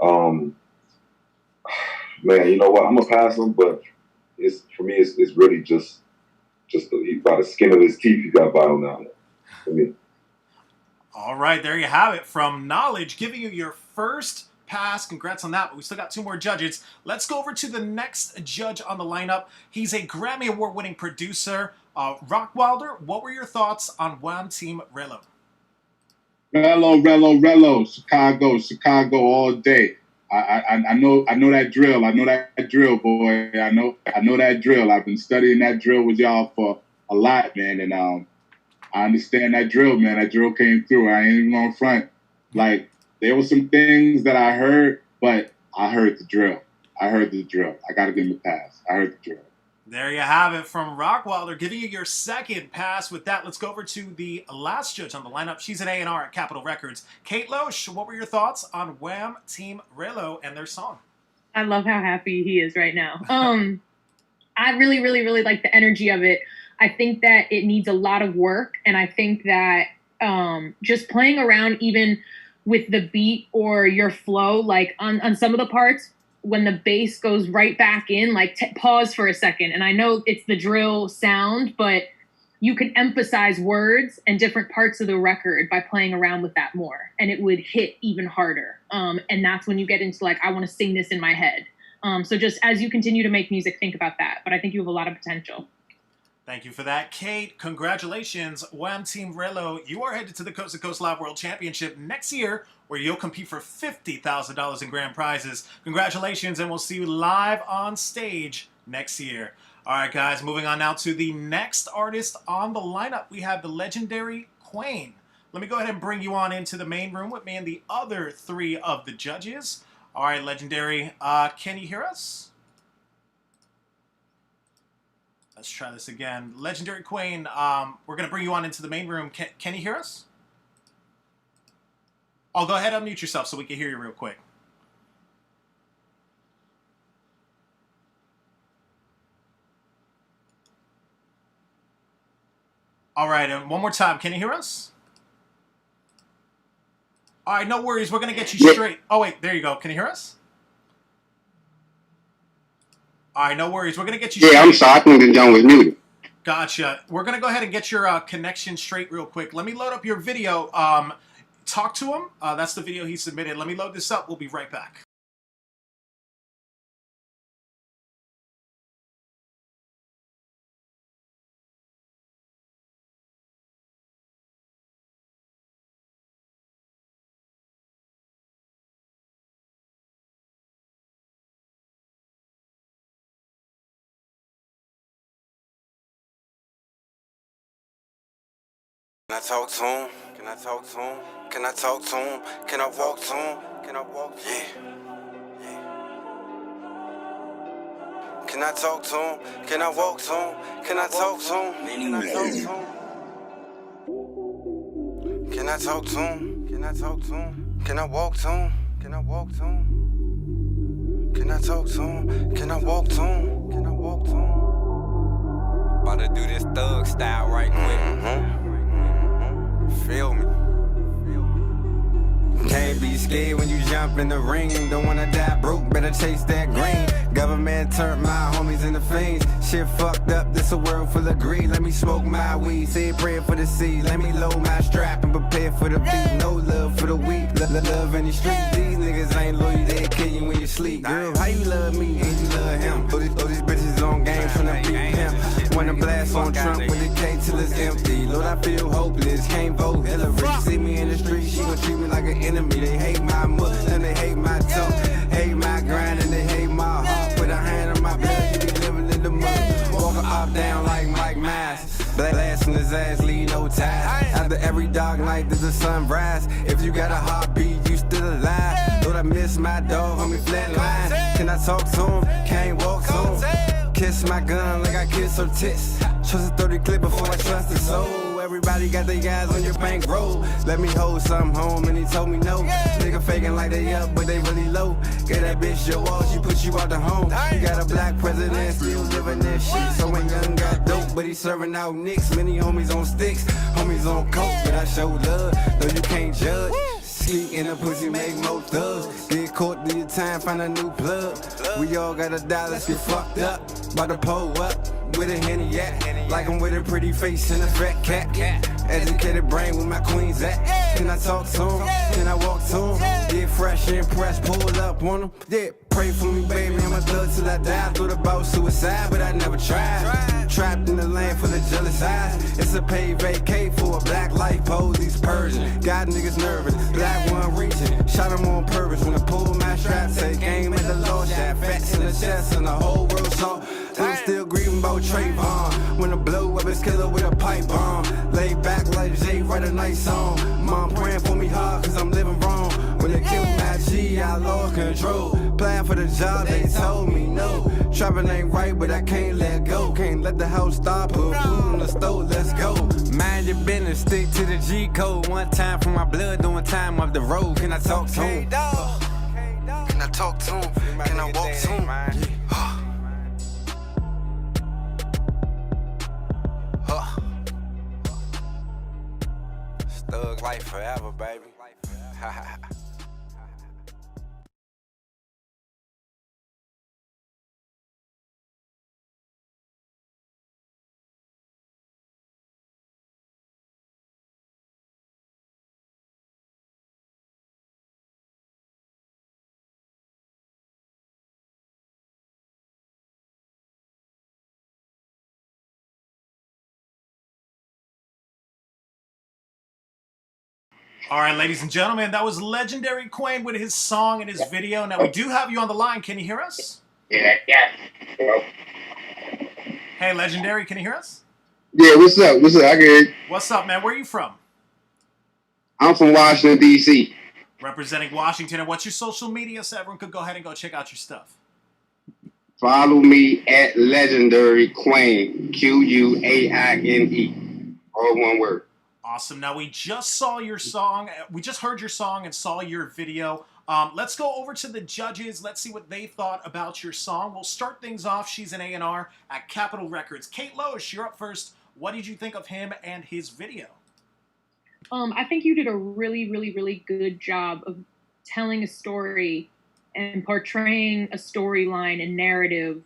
it. Man, you know what? I'm gonna pass him, but for me, it's really just by the skin of his teeth, he got by on that one. For me. All right, there you have it. From Knowledge, giving you your first pass. Congrats on that, but we still got 2 more judges. Let's go over to the next judge on the lineup. He's a Grammy Award-winning producer, ROCKWILDER. What were your thoughts on Wham Team Relo? Relo, Chicago all day. I know that drill. I know that drill, boy. I know that drill. I've been studying that drill with y'all for a lot, man. And I understand that drill, man. That drill came through. I ain't even gonna front. Like, there were some things that I heard, but I heard the drill. I gotta give him a pass. I heard the drill. There you have it from ROCKWILDER, giving you your second pass. With that, let's go over to the last judge on the lineup. She's an A&R at Capitol Records. Kate LOESCH, what were your thoughts on Wham Team Relo and their song? I love how happy he is right now. I really, really, really like the energy of it. I think that it needs a lot of work, and I think that just playing around even with the beat or your flow, like on some of the parts, when the bass goes right back in, like pause for a second. And I know it's the drill sound, but you can emphasize words and different parts of the record by playing around with that more. And it would hit even harder. And that's when you get into like, I want to sing this in my head. So just as you continue to make music, think about that. But I think you have a lot of potential. Thank you for that, Kate. Congratulations, Wham Team Relo. You are headed to the Coast to Coast Live World Championship next year, where you'll compete for $50,000 in grand prizes. Congratulations, and we'll see you live on stage next year. All right, guys, moving on now to the next artist on the lineup. We have the legendary Quain. Let me go ahead and bring you on into the main room with me and the other 3 of the judges. All right, legendary, can you hear us? Let's try this again. Legendary Quain, we're going to bring you on into the main room. Can you hear us? I'll go ahead and unmute yourself so we can hear you real quick. All right, and one more time. Can you hear us? All right, no worries. We're going to get you straight. Oh, wait, there you go. Can you hear us? All right, no worries. We're going to get you straight. Yeah, I'm sorry. I think John was muted. Gotcha. We're going to go ahead and get your connection straight real quick. Let me load up your video. Talk to him. That's the video he submitted. Let me load this up. We'll be right back. Can I talk to him? Can I talk to him? Can I talk to him? Can I walk to him? Can I walk to him? Yeah. Can I talk to him? Can I walk to him? Can I talk to him? Can I talk to him? Can I talk to him? Can I talk to him? Can I walk to him? Can I walk to him? Can I talk to him? Can I walk to him? Can I walk to him? About to do this thug style right quick. Feel me? Can't be scared when you jump in the ring. Don't wanna die broke, better chase that green. Government turned my homies into fiends. Shit fucked up, this a world full of greed. Let me smoke my weed, say a prayer for the seed. Let me load my strap and prepare for the beat. No love for the weak, love in the street. These niggas ain't loyal, they kill you when you sleep. Girl, how you love me and you love him? All these bitches on game from the beat pimp. Point a blast on Trump with a K till it's empty. Lord, I feel hopeless, can't vote Hillary. See me in the street, she gon' treat me like an enemy. They hate my mother, and they hate my talk. Hate my grind, and they hate my heart. Put a hand on my blood, you be living in the mud. Walking up, down like Mike Myers. Blasting his ass, leave no ties. After every dark night, there's a sunrise. If you got a heartbeat, you still alive. Lord, I miss my dog, homie, flatline. Can I talk to him? Can't walk to him. Kiss my gun like I kiss her tits. Trust a 30 clip before I trust a soul. Everybody got their eyes on your bankroll. Let me hold something home, and he told me no. Nigga faking like they up, but they really low. Get that bitch your wall, she put you out the home. You got a black president, still living that shit. So when young got dope, but he serving out nicks. Many homies on sticks, homies on coke, but I show love. No, you can't judge. Sleep in a pussy, make more thugs. Get caught, do your time, find a new plug. We all got a dollar, let's get fucked up. About to pull up with a Henny at. Like I'm with a pretty face and a fat cat. Educated brain with my queens at. Can I talk to him? Can I walk to him? Get fresh and press, pull up on him. Yeah, pray for me, baby, I'm a thug till I die. Thought about suicide, but I never tried. Trapped in the land full of jealous eyes. It's a paid vacay for a black life pose. These Persian got niggas nervous. Black one reaching, shot him on purpose. When I pull my strap, say game at the low shot. Fats in the chest and the whole world saw. And I'm still grieving about Trayvon. When I blow up his killer with a pipe bomb. Lay back like Jay, write a nice song. Mom praying for me hard cause I'm living wrong. When they killed my G, I lost control. Playing for the job, they told me no. Trapping ain't right, but I can't let go. Can't let the house stop, put food on the stove, let's go. Mind your business, stick to the G code. One time for my blood, doing time up the road. Can I talk to him? Can I talk to him? Can I walk to him? Thug life forever, baby. All right, ladies and gentlemen, that was Legendary Quain with his song and his video. Now, we do have you on the line. Can you hear us? Yeah. Hey, Legendary, can you hear us? Yeah, what's up? What's up? I can hear you. What's up, man? Where are you from? I'm from Washington, D.C. Representing Washington. And what's your social media so everyone could go ahead and go check out your stuff? Follow me at Legendary Quain, Quaine. All one word. Awesome. Now, we just saw your song. We just heard your song and saw your video. Let's go over to the judges. Let's see what they thought about your song. We'll start things off. She's an A&R at Capitol Records. Kate LOESCH, you're up first. What did you think of him and his video? I think you did a really, really, really good job of telling a story and portraying a storyline and narrative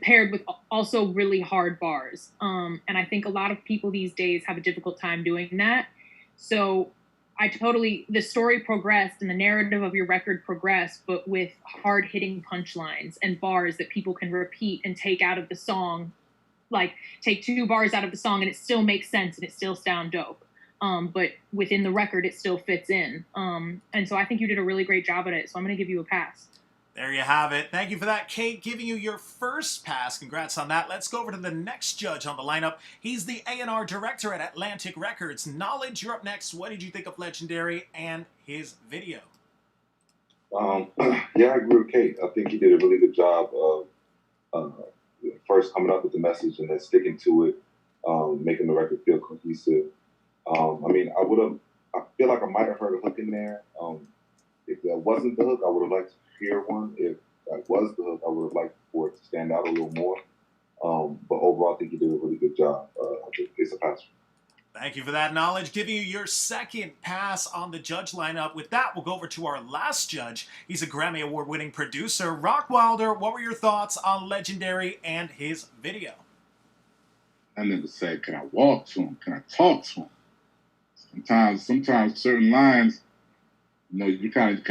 paired with also really hard bars. And I think a lot of people these days have a difficult time doing that. So the story progressed and the narrative of your record progressed, but with hard hitting punchlines and bars that people can repeat and take out of the song. Like take 2 bars out of the song and it still makes sense and it still sounds dope. But within the record, it still fits in. And so I think you did a really great job at it. So I'm going to give you a pass. There you have it. Thank you for that, Kate. Giving you your first pass. Congrats on that. Let's go over to the next judge on the lineup. He's the A&R director at Atlantic Records. Knowledge, you're up next. What did you think of Legendary and his video? Yeah, I agree with Kate. I think he did a really good job of first coming up with the message and then sticking to it, making the record feel cohesive. I feel like I might have heard a hook in there. If that wasn't the hook, I would have liked to hear one. If that was the hook, I would have liked for it to stand out a little more. But overall, I think he did a really good job. It's a pass. Thank you for that, Knowledge. Giving you your second pass on the judge lineup. With that, we'll go over to our last judge. He's a Grammy Award-winning producer, ROCKWILDER. What were your thoughts on Legendary and his video? I never said, can I walk to him? Can I talk to him? Sometimes certain lines, you kind of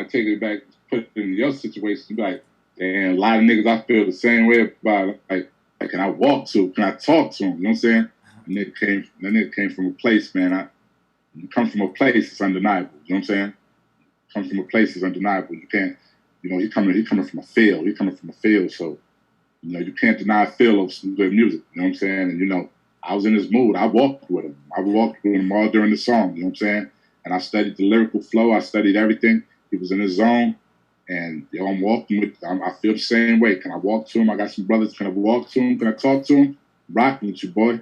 take it back, put it in your situation. You be like, damn, a lot of niggas I feel the same way about it. Like, can I walk to? Can I talk to him? You know what I'm saying? And it came from a place, man. It comes from a place. It's undeniable. You know what I'm saying? It comes from a place. It's undeniable. You can't. You know, he coming from a field. He coming from a field. So, you know, you can't deny a feel of some good music. You know what I'm saying? And you know, I was in his mood. I walked with him. I walked with him all during the song. You know what I'm saying? And I studied the lyrical flow. I studied everything. He was in his zone. And yo, I'm walking with. I feel the same way. Can I walk to him? I got some brothers. Can I walk to him? Can I talk to him? Rocking with you, boy.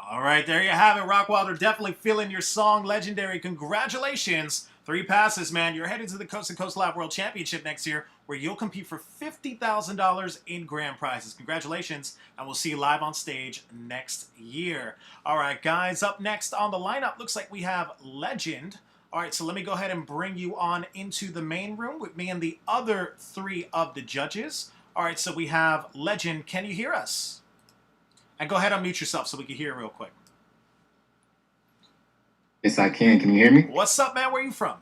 All right, there you have it. ROCKWILDER, definitely feeling your song. Legendary. Congratulations. 3 passes, man. You're headed to the Coast to Coast Live World Championship next year, where you'll compete for $50,000 in grand prizes. Congratulations, and we'll see you live on stage next year. All right, guys, up next on the lineup, looks like we have Legend. All right, so let me go ahead and bring you on into the main room with me and the other 3 of the judges. All right, so we have Legend. Can you hear us? And go ahead and unmute yourself so we can hear real quick. Yes, I can. Can you hear me? What's up, man? Where are you from?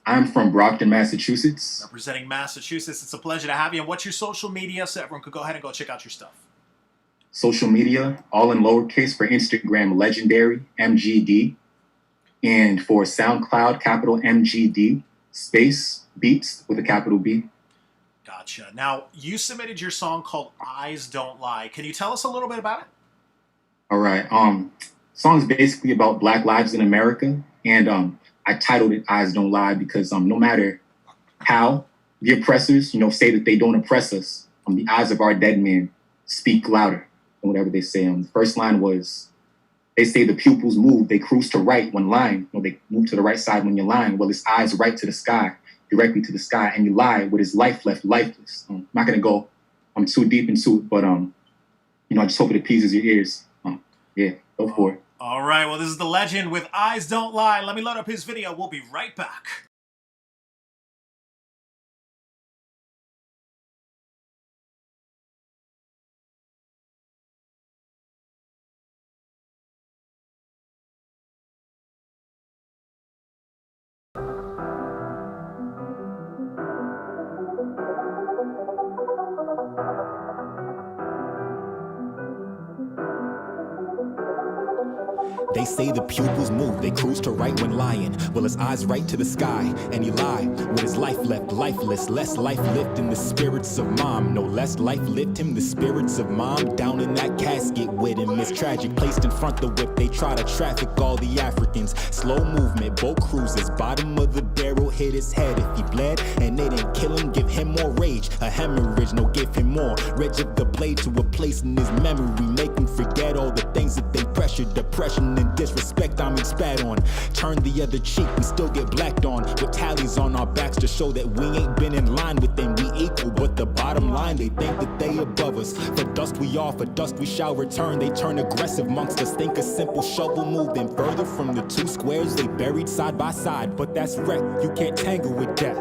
I'm from Brockton, Massachusetts. Representing Massachusetts. It's a pleasure to have you. And what's your social media so everyone could go ahead and go check out your stuff? Social media, all in lowercase for Instagram, Legendary, MGD. And for SoundCloud, capital MGD, space, Beats with a capital B. Gotcha. Now, you submitted your song called Eyes Don't Lie. Can you tell us a little bit about it? All right. Song's basically about Black lives in America. And I titled it Eyes Don't Lie because no matter how the oppressors, say that they don't oppress us, the eyes of our dead men speak louder than whatever they say. The first line was, they say the pupils move, they cruise to right when lying. They move to the right side when you're lying. Well, his eyes right to the sky, directly to the sky, and you lie with his life left lifeless. I'm not going to go too deep into it, but I just hope it appeases your ears. Yeah, go for it. All right, well, this is the Legend with Eyes Don't Lie. Let me load up his video. We'll be right back. They say the pupils move, they cruise to right when lying. Well, his eyes right to the sky, and he lied with his life left lifeless. Less life lived in the spirits of mom. No less life lived him, the spirits of mom. Down in that casket with him, it's tragic. Placed in front the whip, they try to traffic all the Africans. Slow movement, boat cruises, bottom of the barrel hit his head. If he bled and they didn't kill him, give him more rage. A hemorrhage, no, give him more. Reg of the blade to a place in his memory. Make him forget all the things that they pressured. Depression and disrespect, I'm spat on. Turn the other cheek, we still get blacked on. With tallies on our backs to show that we ain't been in line with them. We equal, but the bottom line, they think that they above us. For dust we are, for dust we shall return. They turn aggressive amongst us, think a simple shovel move them further from the 2 squares they buried side by side. But that's wreck, you can't tangle with death.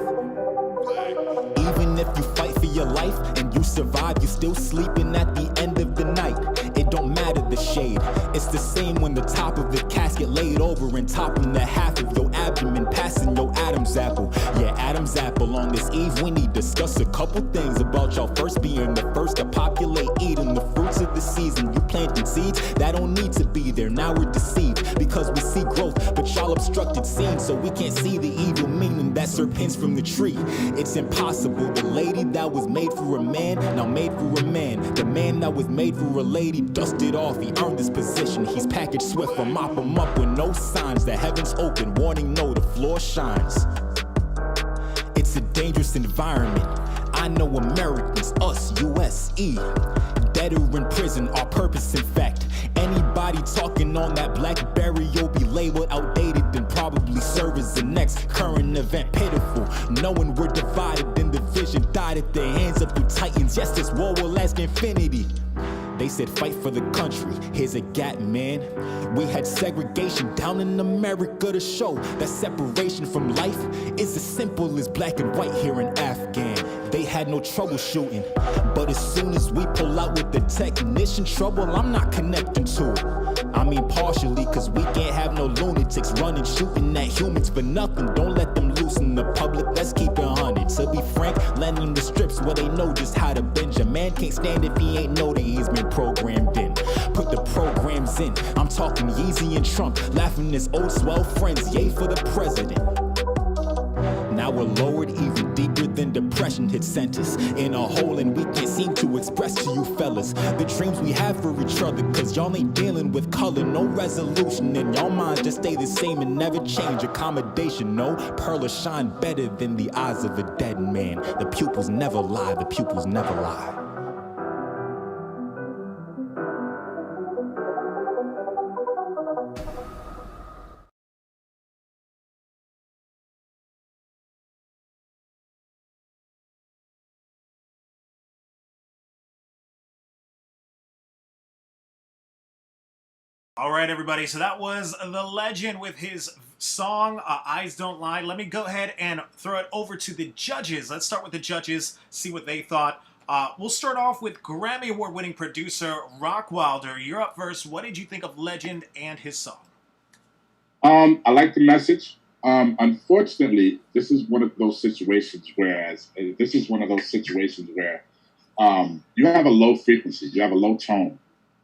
Even if you fight for your life and you survive, you still sleeping at the end of the night. It don't matter the shade, it's the same when the top of the casket laid over and topping the half of your abdomen, passing your Adam's apple. Yeah, Adam's apple. On this eve we need to discuss a couple things about y'all first being the first to populate, eating the fruits of the season. You planting seeds that don't need to be there. Now we're deceived because we see growth, but y'all obstructed scenes, so we can't see the evil meaning that serpents from the tree. It's impossible. The lady that was made for a man, now made for a man. The man that was made for a lady, dusted off, he earned this position. He's packaged swift, I mop him up with no signs. The heavens open, warning no, the floor shines. It's a dangerous environment. I know Americans, us, U.S.E. Dead or in prison, our purpose in fact. Anybody talking on that BlackBerry, you'll be labeled outdated and probably serve as the next current event. Pitiful, knowing we're divided and the vision died at the hands of you titans. Yes, this war will last infinity. They said fight for the country, here's a gap, man. We had segregation down in America to show that separation from life is as simple as black and white here in Afghan. They had no troubleshooting, but as soon as we pull out with the technician trouble, I'm not connecting to it. I mean partially, cause we can't have no lunatics running, shooting at humans for nothing. Don't let them loose in the public, let's keep it 100. To be frank, lending the strips where they know just how to bend. Your man can't stand if he ain't know that he's been programmed in. Put the programs in. I'm talking Yeezy and Trump, laughing as old swell friends. Yay for the president. Now we're lowered even deeper than depression hit centers. In a hole and we can't seem to express to you fellas the dreams we have for each other. Cause y'all ain't dealing with color, no resolution. And y'all minds just stay the same and never change. Accommodation, no pearl shine better than the eyes of a dead man. The pupils never lie, the pupils never lie. All right, everybody. So that was The Legend with his song, Eyes Don't Lie. Let me go ahead and throw it over to the judges. Let's start with the judges, see what they thought. We'll start off with Grammy Award-winning producer ROCKWILDER. You're up first. What did you think of Legend and his song? I like the message. Unfortunately, this is one of those situations where you have a low frequency, you have a low tone.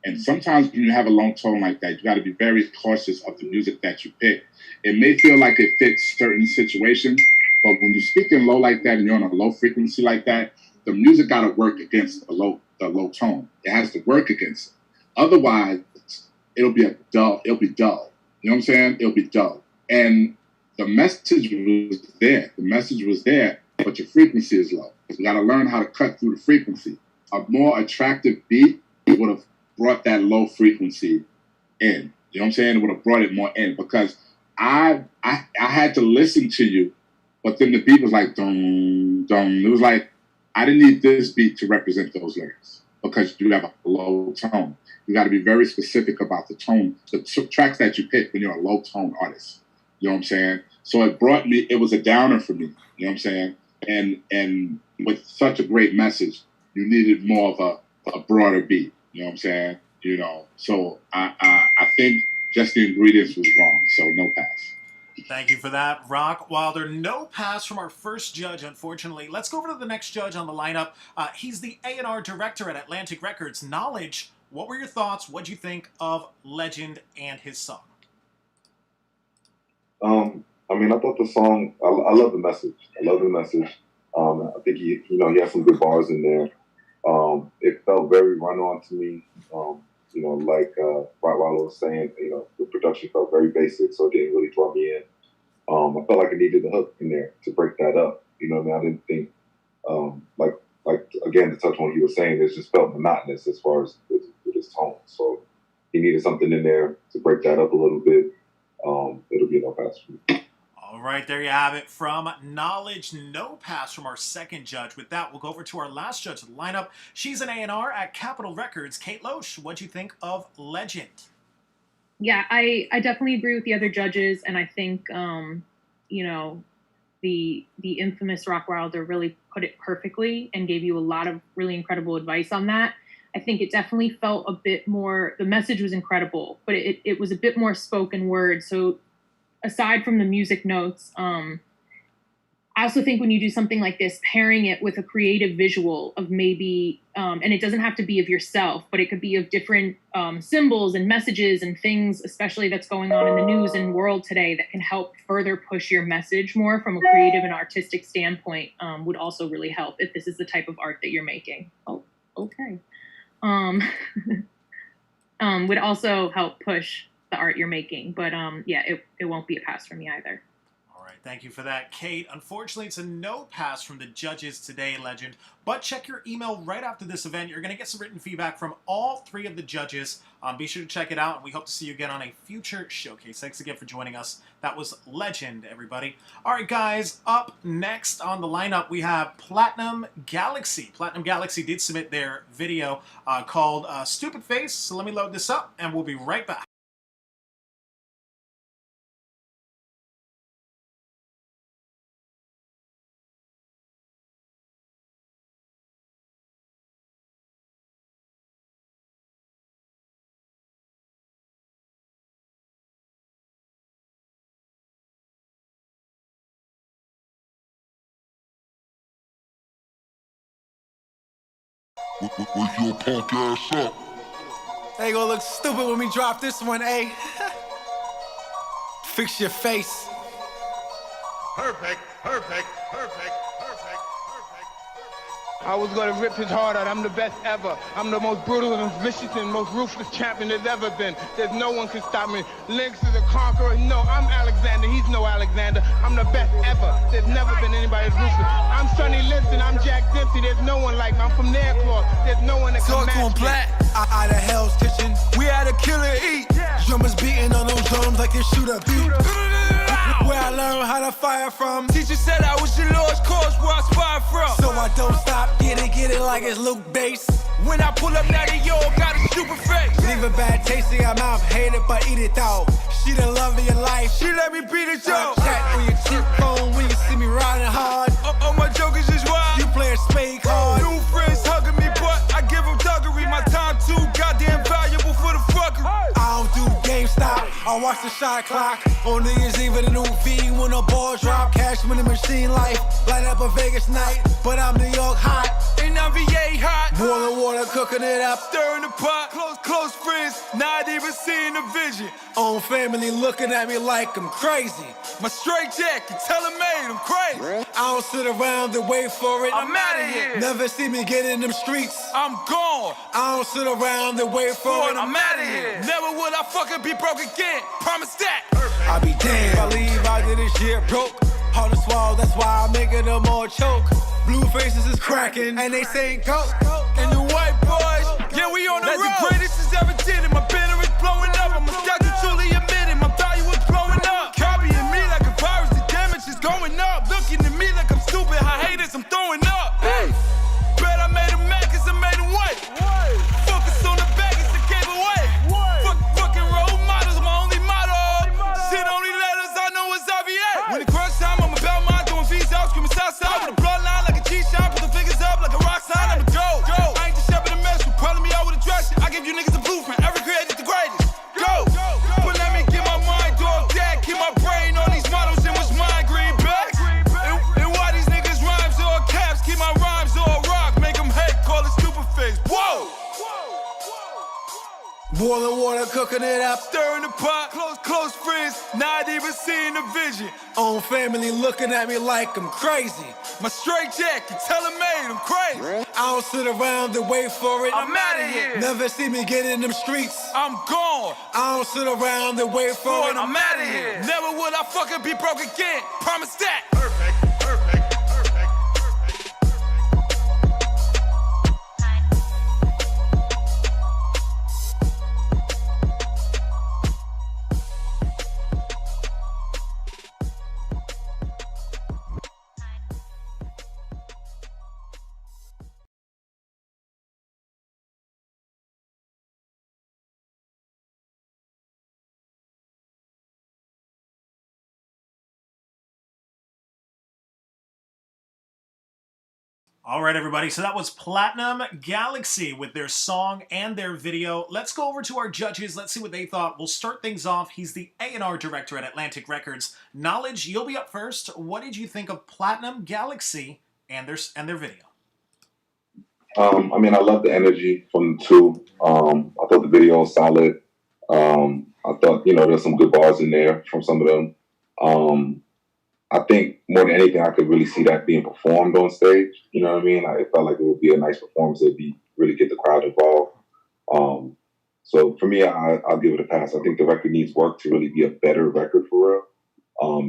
And sometimes when you have a low tone like that, you got to be very cautious of the music that you pick. It may feel like it fits certain situations, but when you're speaking low like that and you're on a low frequency like that, the music got to work against the low tone. It has to work against it. Otherwise, it'll be dull. You know what I'm saying? It'll be dull. And the message was there. The message was there, but your frequency is low. You got to learn how to cut through the frequency. A more attractive beat would have brought that low frequency in. You know what I'm saying? It would have brought it more in because I had to listen to you, but then the beat was like dum dum. It was like I didn't need this beat to represent those lyrics because you have a low tone. You got to be very specific about the tone, the tracks that you pick when you're a low tone artist. You know what I'm saying? So it was a downer for me. You know what I'm saying? And with such a great message, you needed more of a broader beat. You know what I'm saying? You know, so I think just the ingredients was wrong. So no pass. Thank you for that, ROCKWILDER. No pass from our first judge, unfortunately. Let's go over to the next judge on the lineup. He's the A&R director at Atlantic Records, Knowledge. What were your thoughts? What'd you think of Legend and his song? I mean, I thought the song. I love the message. I think he has some good bars in there. It felt very run-on to me. Like Rottweiler was saying, the production felt very basic, so it didn't really draw me in. I felt like I needed a hook in there to break that up. You know what I mean? I didn't think, like again, to touch on what he was saying, it just felt monotonous as far as with his tone. So he needed something in there to break that up a little bit. It'll be no pass for me. All right, there you have it from Knowledge. No pass from our second judge. With that, we'll go over to our last judge of the lineup. She's an A&R at Capitol Records. Kate Loesch, what'd you think of Legend? Yeah, I definitely agree with the other judges, and I think the infamous ROCKWILDER really put it perfectly and gave you a lot of really incredible advice on that. I think it definitely felt a bit more. The message was incredible, but it was a bit more spoken word. So aside from the music notes, I also think when you do something like this, pairing it with a creative visual of maybe, and it doesn't have to be of yourself, but it could be of different symbols and messages and things, especially that's going on in the news and world today that can help further push your message more from a creative and artistic standpoint, would also really help if this is the type of art that you're making. Oh, okay. Would also help push the art you're making. But yeah, it won't be a pass for me either. All right, thank you for that, Kate. Unfortunately, it's a no pass from the judges today, Legend. But check your email right after this event. You're going to get some written feedback from all three of the judges. Be sure to check it out, and we hope to see you again on a future showcase. Thanks again for joining us. That was Legend, everybody. All right, guys, up next on the lineup, we have Platinum Galaxy. Platinum Galaxy did submit their video called Stupid Face. So let me load this up, and we'll be right back. Wake your punk ass up. They gonna look stupid when we drop this one, eh? Fix your face. Perfect, perfect, perfect. I was gonna rip his heart out. I'm the best ever. I'm the most brutal and vicious and most ruthless champion there's ever been. There's no one can stop me. Lynx is a conqueror. No, I'm Alexander. He's no Alexander. I'm the best ever. There's never been anybody as ruthless. I'm Sonny Liston. I'm Jack Dempsey. There's no one like me. I'm from Nairclaw. There's no one that can match me. Out of Hell's Kitchen. We had a killer eat. Drummers beating on those drums like they shoot a beat. Where I learned how to fire from. Teacher said I was your Lord's cause where I spy from. So I don't stop, get it like it's Luke Bass. When I pull up now they all got a stupid face. Leave a bad taste in your mouth, hate it but eat it though. She the love of your life. She let me beat it, yo. Chat on your cheek phone when you see me riding hard. Oh, my jokers is wild. You play a spade card. New friends hugging me, but I give them thuggery. My time too goddamn valuable for the fuckery. I don't do GameStop, I watch the shot clock. On New Year's Eve in a new V when a ball drop. Cash money machine life, light up a Vegas night. But I'm New York hot. Ain't I'm VA hot. Boiling water, cooking it up. Stirring the pot, close friends, not even seeing the vision. Own family looking at me like I'm crazy. My straight jacket, tell them made I'm crazy. I don't sit around and wait for it. I'm outta here. Never see me get in them streets. I'm gone. I don't sit around and wait for it. I'm outta here. Never will I fucking be broke again. Promise that. I be damned. If I leave out of this year broke. Hard to swallow, that's why I make it a more choke. Blue faces is cracking, and they saying go. And the white boys, yeah, we on the road. That's the greatest has ever did it. My banner is blowing up. I'm a doctor truly admitting my value is blowing up. Copying me like a virus, the damage is going up. Looking at me like I'm stupid, I hate it, I'm throwing up. Hey, bet I made him mad cause I made him white. Focus on the bag, it's the game away. Fucking role models, my only motto. Shit only letters I know is IVA. When the crunch time, I'm about mine, doing V's out, screaming Southside with a bloodline like a G-shot, put the fingers up like a rock sign, I'm a go. I ain't the shepherd of mess, you calling me out with a dress. I give you niggas a blueprint, every creator's the greatest. Go. But let me get my mind off that, keep my brain on these models and what's mine, greenbacks. And why these niggas rhymes all caps, keep my rhymes all rock, make them hate, call it stupid face. Whoa. Boiling water, cooking it up. Stirring the pot, close friends, not even seeing the vision. Own family looking at me like I'm crazy. My straight jacket, tell them made I'm crazy. I don't sit around and wait for it. I'm outta here. Never see me get in them streets. I'm gone. I don't sit around and wait for it. I'm outta here. Never will I fucking be broke again. Promise that. Perfect, perfect. All right, everybody, so that was Platinum Galaxy with their song and their video. Let's go over to our judges. Let's see what they thought. We'll start things off. He's the A&R director at Atlantic Records. Knowledge, you'll be up first. What did you think of Platinum Galaxy and their video? I mean, I love the energy from the two. I thought the video was solid. I thought, there's some good bars in there from some of them. I think more than anything, I could really see that being performed on stage. You know what I mean? It felt like it would be a nice performance. It'd really get the crowd involved. So for me, I'll give it a pass. I think the record needs work to really be a better record for real.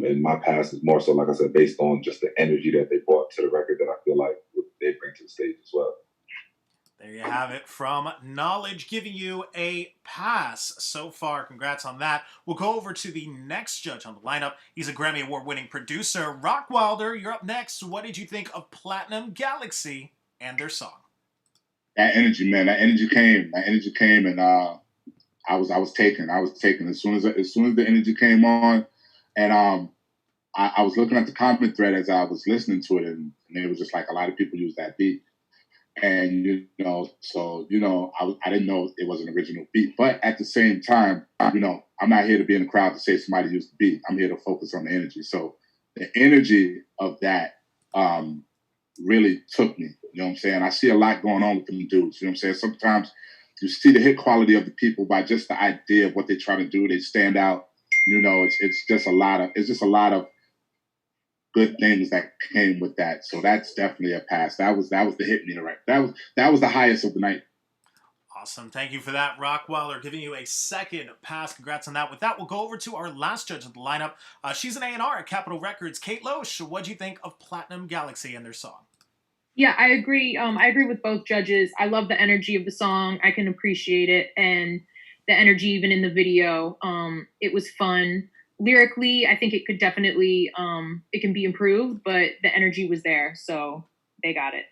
And my pass is more so, like I said, based on just the energy that they brought to the record that I feel like they bring to the stage as well. There you have it from Knowledge, giving you a pass so far. Congrats on that. We'll go over to the next judge on the lineup. He's a Grammy Award-winning producer. ROCKWILDER, you're up next. What did you think of Platinum Galaxy and their song? That energy, man. That energy came, and I was taken. As soon as the energy came on, and I was looking at the comment thread as I was listening to it, and it was just like a lot of people use that beat. And, I didn't know it was an original beat. But at the same time, I'm not here to be in the crowd to say somebody used the beat. I'm here to focus on the energy. So the energy of that really took me. You know what I'm saying? I see a lot going on with them dudes. You know what I'm saying? Sometimes you see the hit quality of the people by just the idea of what they try to do. They stand out. You know, it's just a lot of good things that came with that. So that's definitely a pass. That was the hit meter, right? That was the highest of the night. Awesome. Thank you for that, ROCKWILDER. Giving you a second pass. Congrats on that. With that, we'll go over to our last judge of the lineup. She's an A&R at Capitol Records. Kate LOESCH, what'd you think of Platinum Galaxy and their song? Yeah, I agree. I agree with both judges. I love the energy of the song. I can appreciate it. And the energy even in the video. It was fun. Lyrically, I think it could definitely, it can be improved, but the energy was there. So they got it.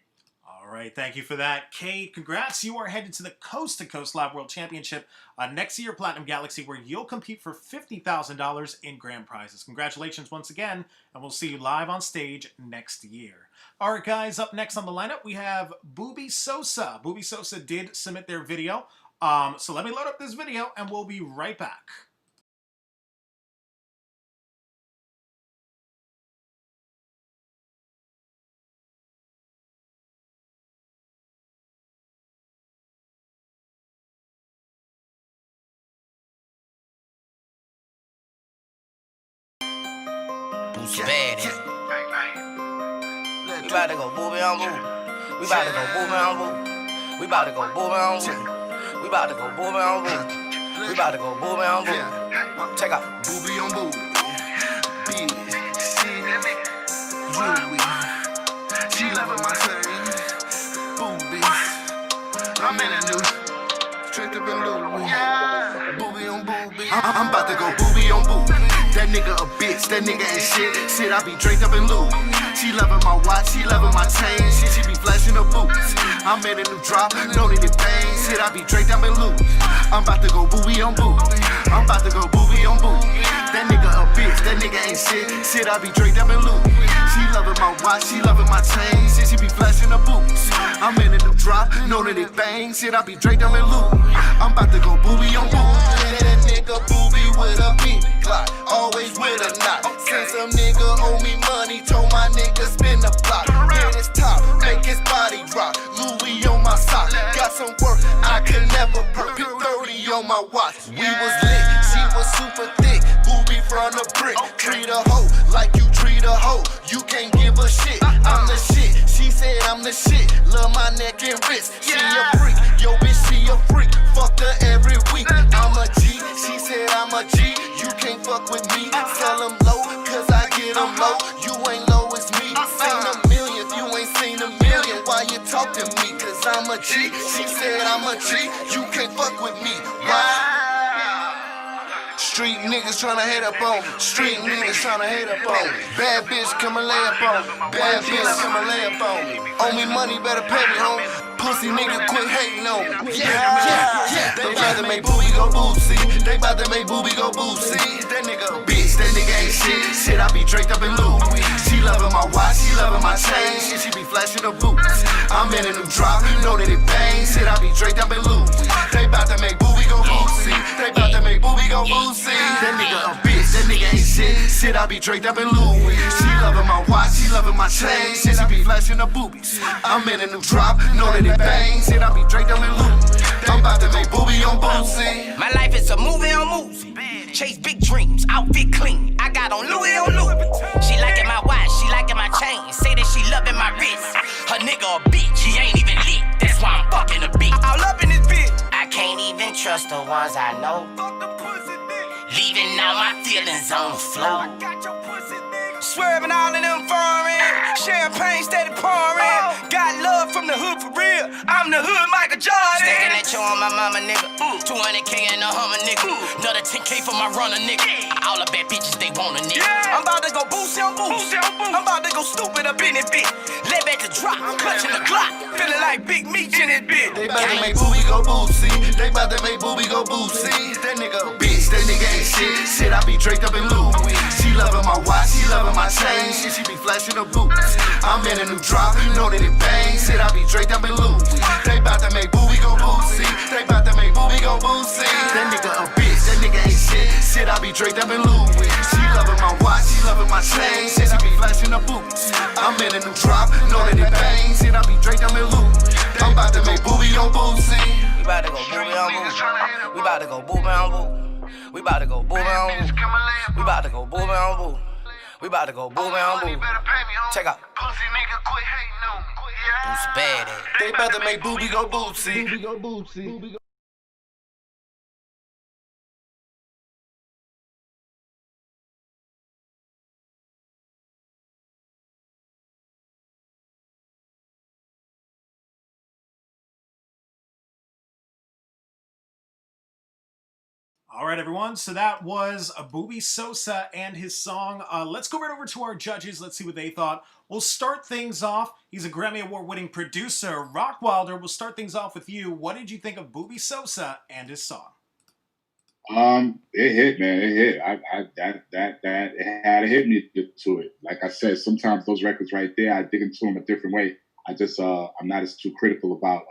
All right, thank you for that. Kate, congrats. You are headed to the Coast to Coast Live World Championship next year, Platinum Galaxy, where you'll compete for $50,000 in grand prizes. Congratulations once again, and we'll see you live on stage next year. All right, guys, up next on the lineup, we have Booby Sosa. Booby Sosa did submit their video. So let me load up this video, and we'll be right back. Bad. We about to go booby on boo. We about to go booby on boo. We about to go booby on boo. We about to go booby on boo. We about to go booby on boo. Check out booby on boo. B C Louis. She loving my thing. Booby. I'm in a new tricked up in Louis. Booby on booby. I'm about to go booby on boo. That nigga a bitch, that nigga ain't shit. Shit, I be draped up in Louis. She loving my watch, she loving my chain. She be flashing her boots. I'm in a new drop, no need to pain. Shit, I be draped up in Louis. I'm about to go booby on boo. I'm about to go booby on boo. That nigga a bitch, that nigga ain't shit. Shit, I be draped up in Louis. She loving my watch, she loving my chain. Shit, she be flashing her boots. I'm in a new drop, no need to pain. Shit, I be draped up in Louis. I'm about to go booby on boo. That nigga booby with a beat Glock. Always with a knot. Since some nigga owe me money, told my nigga spin the block. Hit his top, make his body rock. Louis on my sock, got some work I could never perk. 30 on my watch. We was lit, she was super thick. Booby from the brick. Treat a hoe like you treat a hoe. You can't give a shit. I'm the shit. She said I'm the shit. Love my neck and wrist. She a freak. Yo bitch, she a freak. Fucked her every week. I'm a G. She said I'm a G. You can't fuck with me. Sell them low, cause I get them low. You ain't low as me. Seen a million, you ain't seen a million. Why you talk to me? Cause I'm a G. She said I'm a G. You can't fuck with me. Why? Street niggas tryna hate up on me. Street niggas tryna hate up on me. Bad bitch come and lay up on me. Bad bitch come and lay up on me. Owe me money, better pay me, homie. Pussy nigga quit hating on me. Yeah. They bout to make booby go boozy. They bout to make booby go boozy. That nigga a bitch, that nigga ain't shit. Shit, I be draped up in Louis. She loving my watch, she loving my chain. Shit, she be flashing her boots. I'm in a new drop, know that it bangs. Shit, I be draped up in Louis. They bout to make booby go boozy. They bout to make booby go boozy. That nigga a bitch, that nigga ain't shit. Shit, I be draped up in Louis. She loving my watch, she loving my chain. Shit, she be flashing her boobies. I'm in a new drop, know that it bangs. Shit, I be draped up in Louis. I'm about to make booby on boozy. My life is a movie on movie. Chase big dreams, outfit clean. I got on Louis on Louis. She liking my watch, she liking my chain. Say that she loving my wrist. Her nigga a bitch, he ain't even lit. That's why I'm fucking a bitch. All up in this bitch. I can't even trust the ones I know. Leaving all my feelings on the floor. Swerving all in them foreign. Champagne steady pouring. Got love from the hood for real. I'm the hood Michael Jordan. Stacking that show on my mama nigga. 200K in a Hummer nigga. Another 10K for my runner nigga. All the bad bitches they want a nigga. I'm about to go boozy on boozy. I'm about to go stupid up in it bitch. Lay back to drop, clutching the clock. Feeling like Big Meech in it bitch. They bout to make booby go boozy. They bout to make booby go boozy. That nigga a bitch, that nigga ain't shit. Shit, I be draped up in Louis. She loving my watch, she loving my chain. Shit, she be flashing her boots. I'm in a new drop, know that it bangs. Shit, I be draped up in Louis. They bout to make booby go boozy. They bout to make booby go boozy. That nigga a bitch, that nigga ain't shit. Shit, I be draped up in Louis. She loving my watch, she loving my chain. Shit, she be flashing her boots. I'm in a new drop, know that it bangs. about to make booby on boozy. We about to go booby on boo. We about to go booby on boo. We about to go booby on boo. We about to go booby on boo. We about to go booby on boo. Check out. Pussy nigga, quit hating on me. Who's bad at? They about to make booby go bootsy. Booby go bootsy. All right, everyone. So that was Booby Sosa and his song. Let's go right over to our judges. Let's see what they thought. We'll start things off. He's a Grammy Award-winning producer. ROCKWILDER, we'll start things off with you. What did you think of Booby Sosa and his song? It hit, man. It hit. It had a hit me to it. Like I said, sometimes those records right there, I dig into them a different way. I just, I'm not as too critical about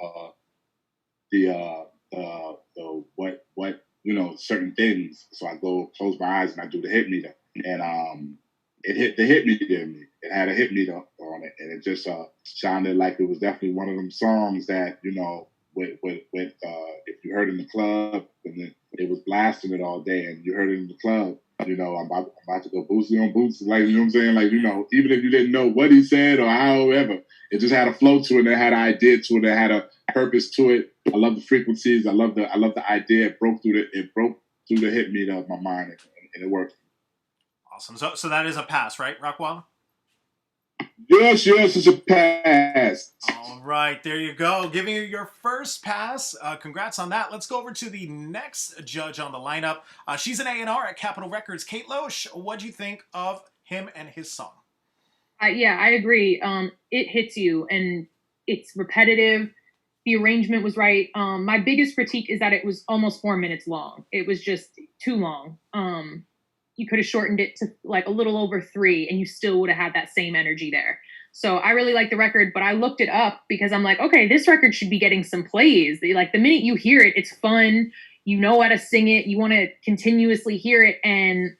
what you know, certain things. So I go close my eyes and I do the hit meter, and it hit the hit meter in me. It had a hit meter on it, and it just sounded like it was definitely one of them songs that, you know, with if you heard in the club and then it was blasting it all day and you heard it in the club, you know, I'm about to go bootsy on boots, like, you know what I'm saying? Like, you know, even if you didn't know what he said or however, it just had a flow to it, it had an idea to it, it had a purpose to it. I love the frequencies, I love the idea. It broke through the hit meter of my mind, and it worked. Awesome. So that is a pass, right, ROCKWILDER? Yes, it's a pass. All right, there you go. Giving you your first pass. Congrats on that. Let's go over to the next judge on the lineup. She's an A&R at Capitol Records. Kate LOESCH, what'd you think of him and his song? Yeah, I agree. It hits you, and it's repetitive. The arrangement was right. My biggest critique is that it was almost 4 minutes long. It was just too long. You could have shortened it to like a little over 3 and you still would have had that same energy there. So I really like the record, but I looked it up because I'm like, okay, this record should be getting some plays. Like the minute you hear it, it's fun. You know how to sing it. You want to continuously hear it. And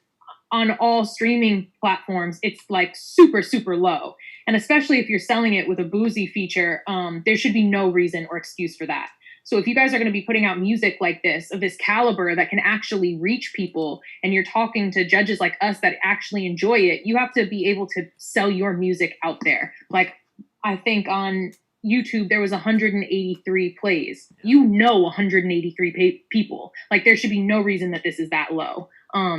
on all streaming platforms, it's like super, super low. And especially if you're selling it with a boozy feature, there should be no reason or excuse for that. So if you guys are going to be putting out music like this, of this caliber that can actually reach people, and you're talking to judges like us that actually enjoy it, you have to be able to sell your music out there. Like, I think on YouTube, there was 183 plays. You know 183 people. Like, there should be no reason that this is that low.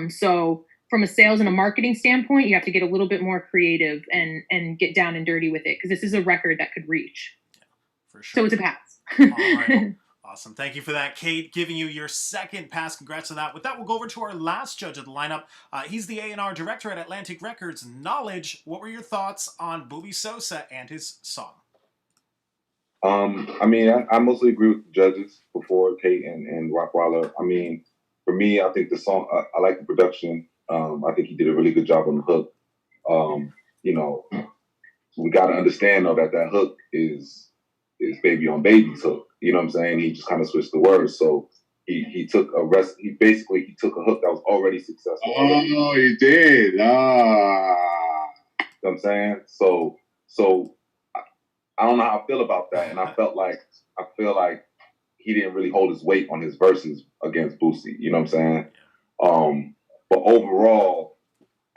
So from a sales and a marketing standpoint, you have to get a little bit more creative and get down and dirty with it, because this is a record that could reach. Yeah, for sure. So it's a pass. All right. Awesome. Thank you for that, Kate. Giving you your second pass. Congrats on that. With that, we'll go over to our last judge of the lineup. He's the A&R director at Atlantic Records, Knowledge. What were your thoughts on Booby Sosa and his song? I mean, I mostly agree with the judges before Kate and ROCKWILDER. I mean, for me, I think the song, I like the production. I think he did a really good job on the hook. You know, we got to understand, though, that hook is Baby on Baby's hook. You know what I'm saying? He just kind of switched the words. So he took a hook that was already successful. Oh, he did. You know what I'm saying? So I don't know how I feel about that. And I feel like he didn't really hold his weight on his verses against Boosie. You know what I'm saying? But overall,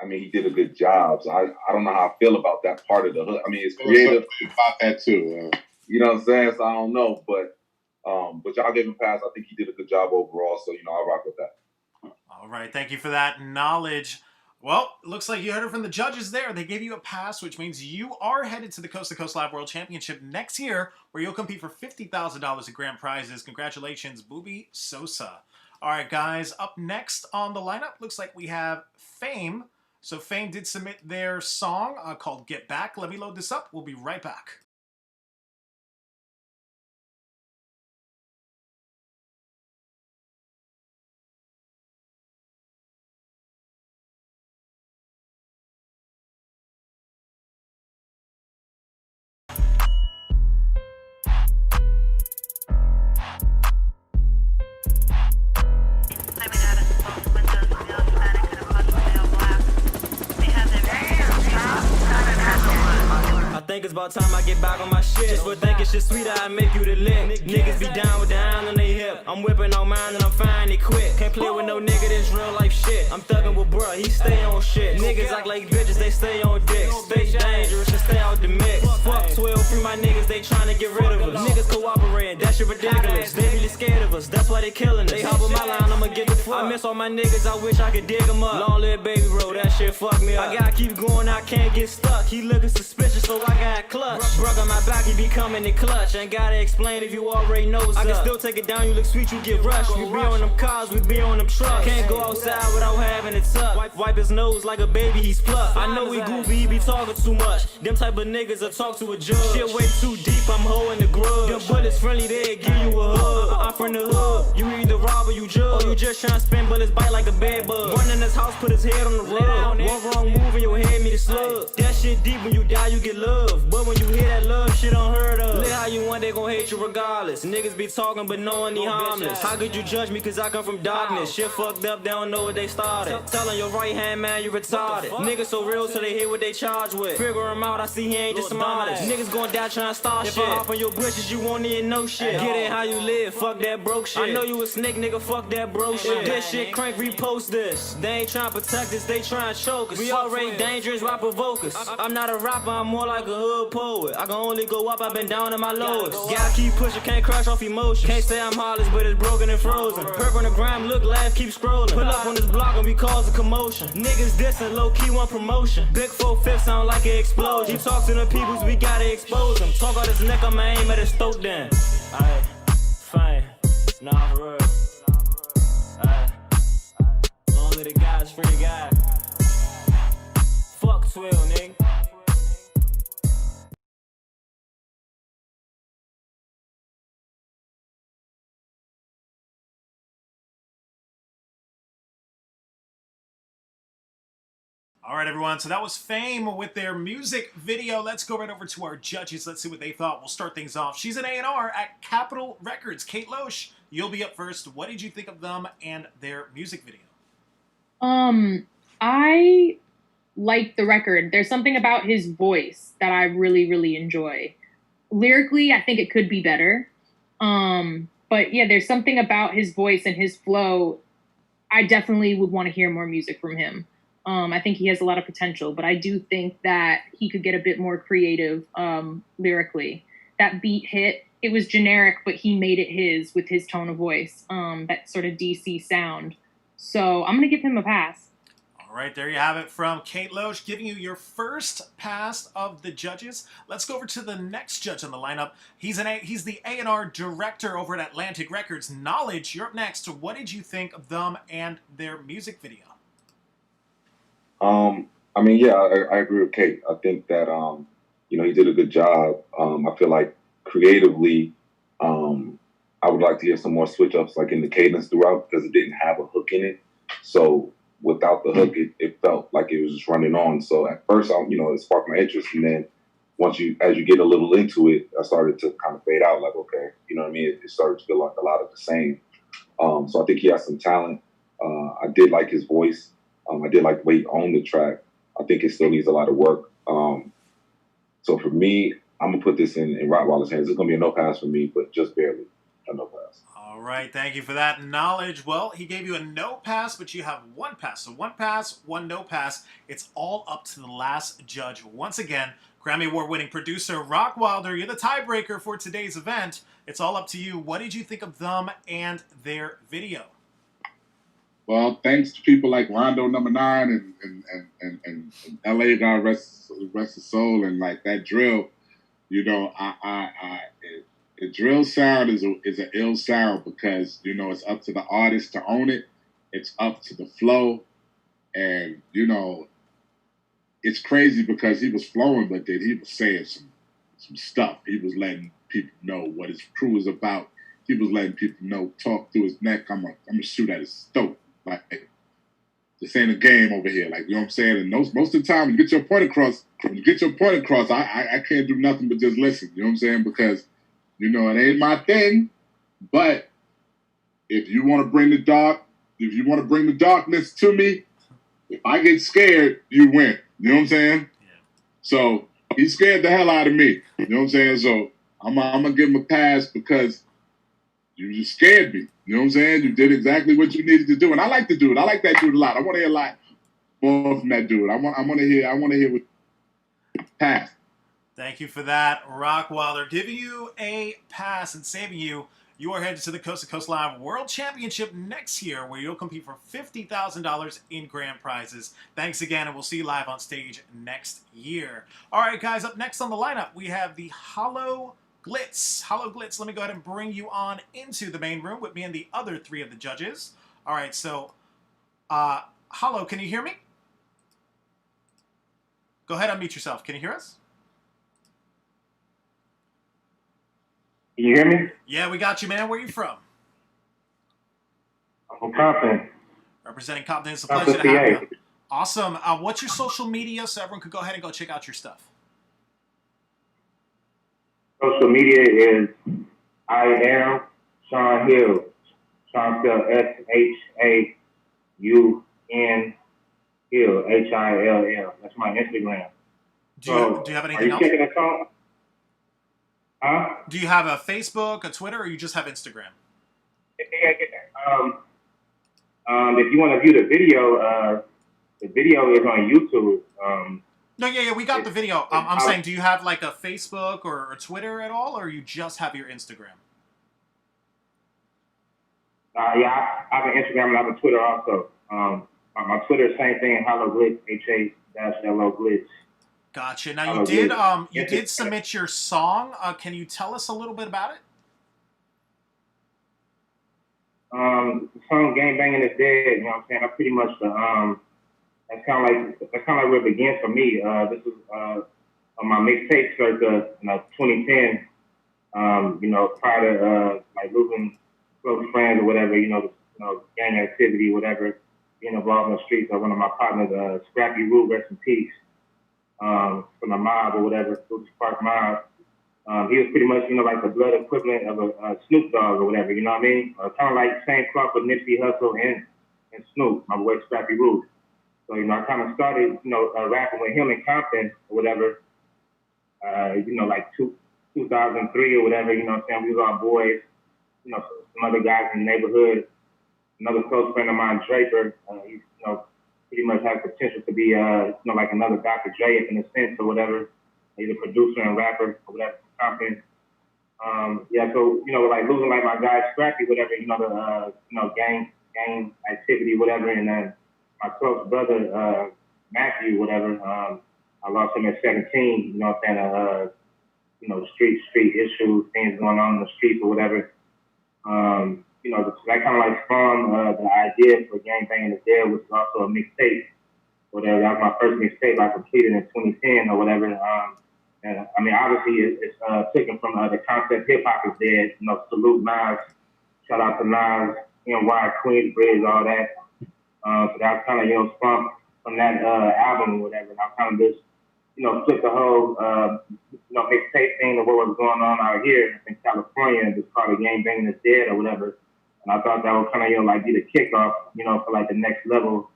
I mean, he did a good job. So I don't know how I feel about that part of the hook. I mean, it's creative. About that too. You know what I'm saying? So I don't know, but y'all gave him a pass. I think he did a good job overall. So, you know, I'll rock with that. All right. Thank you for that knowledge. Well, it looks like you heard it from the judges there. They gave you a pass, which means you are headed to the Coast to Coast Live World Championship next year, where you'll compete for $50,000 in grand prizes. Congratulations, Booby Sosa. All right, guys, up next on the lineup, looks like we have Fame. So Fame did submit their song called Get Back. Let me load this up. We'll be right back. I think about time I get back on my shit. Just for thinking shit sweeter, I make you the lick. Niggas be down with the hand on they hip. I'm whipping on mine and I'm finally quit. Can't play with no nigga, this real life shit. I'm thugging with bruh, he stay on shit. Niggas act like bitches, they stay on dick. Stay dangerous and stay out the mix. Fuck 12, free my niggas, they tryna get rid of us. Niggas cooperating, that shit ridiculous. They really scared of us, that's why they killing us. They hop on my line, I'ma get the fuck. I miss all my niggas, I wish I could dig them up. Long live baby bro, that shit fuck me up. I gotta keep going, I can't get stuck. He looking suspicious, so I got clutch. Brug on my back, he be coming in clutch. Ain't gotta explain if you already know what's up. I can still take it down, you look sweet, you get rushed. We be on them cars, we be on them trucks. Can't go outside without having it tucked. Wipe his nose like a baby, he's plucked. I know he goofy, he be talking too much. Them type of niggas that talk to a judge. Shit way too deep, I'm holding the grudge. Them bullets friendly, they give you a hug. I'm from the hood, you either rob or you judge. Or you just tryna spin bullets, bite like a bed bug. Run in this house, put his head on the rug. One wrong move and your head meet a slug. That shit deep, when you die, you get love. But when you hear that love shit unheard of, live how you want, they gon' hate you regardless. Niggas be talking, but knowing he harmless. How could you judge me, cause I come from darkness? Shit fucked up, they don't know what they started. Telling your right hand man, you retarded. Niggas so real, so they hear what they charged with. Figure him out, I see he ain't just some artist. Niggas gon' die trying to start shit. If I hop on your britches, you won't even know shit. Get it how you live, fuck that broke shit. I know you a snake, nigga, fuck that bro shit. If this shit crank, repost this. They ain't trying to protect us, they trying to choke us. We already dangerous, rap provokers. I'm not a rapper, I'm more like a hood poet. I can only go up, I've been down in my lowest. Gotta keep pushing, can't crash off emotions. Can't say I'm heartless, but it's broken and frozen. Purple on the gram, look, laugh, keep scrolling. Pull up on this block and we cause a commotion. Niggas dissing, low key want promotion. Big 4/5 sound like an explosion. He talk to the peoples, we gotta expose him. Talk out his neck, I'ma aim at his throat then. Aight, fine, nah for real. Aight, long live the guys, free the guy. Fuck 12, nigga. All right, everyone. So that was Fame with their music video. Let's go right over to our judges. Let's see what they thought. We'll start things off. She's an A&R at Capitol Records. Kate Loesch, you'll be up first. What did you think of them and their music video? I like the record. There's something about his voice that I really, really enjoy. Lyrically, I think it could be better. But yeah, there's something about his voice and his flow. I definitely would want to hear more music from him. I think he has a lot of potential, but I do think that he could get a bit more creative lyrically. That beat hit. It was generic, but he made it his with his tone of voice, that sort of DC sound. So I'm going to give him a pass. All right, there you have it from Kate Loesch, giving you your first pass of the judges. Let's go over to the next judge on the lineup. He's the A&R director over at Atlantic Records. Knowledge, you're up next. What did you think of them and their music video? I mean, yeah, I agree with Kate. I think that, he did a good job. I feel like creatively, I would like to hear some more switch ups like in the cadence throughout because it didn't have a hook in it. So without the hook, it felt like it was just running on. So at first, it sparked my interest. And then as you get a little into it, I started to kind of fade out like, okay, you know what I mean? It started to feel like a lot of the same. So I think he has some talent. I did like his voice. I did like the way he owned the track. I think it still needs a lot of work. So for me, I'm going to put this in Rockwilder's hands. It's going to be a no pass for me, but just barely a no pass. All right, thank you for that knowledge. Well, he gave you a no pass, but you have one pass. So one pass, one no pass. It's all up to the last judge. Once again, Grammy Award-winning producer Rockwilder, you're the tiebreaker for today's event. It's all up to you. What did you think of them and their video? Well, thanks to people like Rondo Number 9 and LA God rest his soul, and like that drill, the drill sound is an ill sound because it's up to the artist to own it. It's up to the flow, and it's crazy because he was flowing, but then he was saying some stuff. He was letting people know what his crew is about. He was letting people know, talk through his neck. I'm gonna shoot at his throat. Like, this ain't a game over here. Like, you know what I'm saying? And most of the time, when you get your point across, I can't do nothing but just listen. You know what I'm saying? Because, it ain't my thing. But if you want to bring the darkness to me, if I get scared, you win. You know what I'm saying? Yeah. So He scared the hell out of me. You know what I'm saying? So I'm gonna give him a pass because you just scared me. You know what I'm saying? You did exactly what you needed to do, and I like the dude. I like that dude a lot. I want to hear a lot more from that dude. I want to hear what pass. Thank you for that, ROCKWILDER. Giving you a pass and saving you. You are headed to the Coast to Coast Live World Championship next year, where you'll compete for $50,000 in grand prizes. Thanks again, and we'll see you live on stage next year. All right, guys, up next on the lineup, we have the Hollow Glitz. Hollow Glitz, let me go ahead and bring you on into the main room with me and the other three of the judges. All right, so, Hollow, can you hear me? Go ahead, unmute yourself. Can you hear us? Can you hear me? Yeah, we got you, man. Where are you from? I'm from Compton. Representing Compton. It's a pleasure to have you. Awesome. What's your social media so everyone could go ahead and go check out your stuff? Social media is I am Sean Hill. Sean spelled SHAUN Hill, HILL. That's my Instagram. Do you have anything else? Are you checking us out? Huh? Do you have a Facebook, a Twitter, or you just have Instagram? If you want to view the video is on YouTube. No, yeah, we got the video. I'm saying, do you have like a Facebook or a Twitter at all, or you just have your Instagram? Yeah, I have an Instagram and I have a Twitter also. My Twitter is same thing, Hollow Glitz, HA-LO Glitz. Gotcha. Now you did submit your song. Can you tell us a little bit about it? The song "Gang Banging Is Dead." You know what I'm saying? I pretty much that's kind of like where it began for me. This was on my mixtape circa 2010. Prior to like losing close friends or whatever. Gang activity, whatever. Being involved in the streets. One of my partners, Scrappy Root, rest in peace. From the mob or whatever, Park mob. He was pretty much, like the blood equivalent of a Snoop Dogg or whatever, you know what I mean? Kind of like same cloth with Nipsey Hussle and Snoop, my boy Scrappy Root. So, I kind of started, rapping with him in Compton or whatever, like 2003 or whatever, you know what I'm saying? We was all boys, some other guys in the neighborhood. Another close friend of mine, Draper, he's, pretty much has potential to be, like another Dr. Dre in a sense or whatever. He's a producer and rapper or whatever, Compton. So, like losing like my guy Scrappy, whatever, gang activity, whatever, and then my close brother, Matthew, whatever, I lost him at 17, street issues, things going on in the streets or whatever. That kind of like spawned the idea for Gang Banging Is Dead, which is also a mixtape. Whatever, that was my first mixtape I completed in 2010 or whatever. And I mean, obviously, it's taken from the concept hip hop is dead. Salute Nas, shout out to Nas, NY, Queensbridge, all that. So that was kind of spawned from that album or whatever. And I kind of just flipped the whole mixtape thing of what was going on out here in California and just called it Gang Banging Is Dead or whatever. And I thought that would kind of, like be the kickoff, for like the next level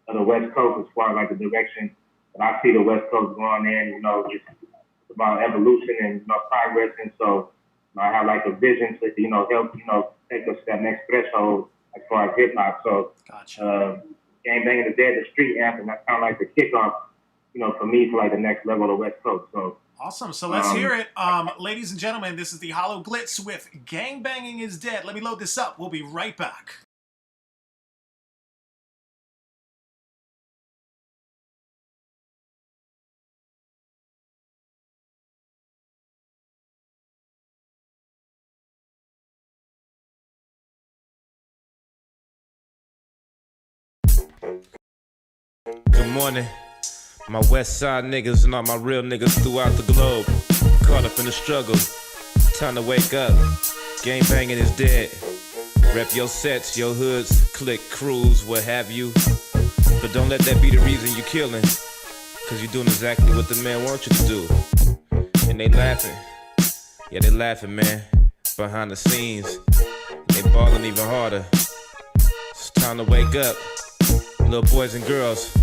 of the West Coast as far as like the direction that I see the West Coast going in, it's about evolution and, progress. And so I have like a vision to, help, take us to that next threshold as far as hip hop. So, gotcha. Gang Banging Is Dead, the street anthem, that's kind of like the kickoff, for me for like the next level of the West Coast. So. Awesome. So let's hear it. Ladies and gentlemen, this is the Hollow Glitz with Gang Banging Is Dead. Let me load this up. We'll be right back. Good morning. My west side niggas and all my real niggas throughout the globe. Caught up in the struggle. Time to wake up. Gang banging is dead. Rep your sets, your hoods, click, cruise, what have you. But don't let that be the reason you killing. Cause you're doing exactly what the man wants you to do. And they laughing. Yeah, they laughing, man. Behind the scenes. They balling even harder. It's time to wake up. Little boys and girls.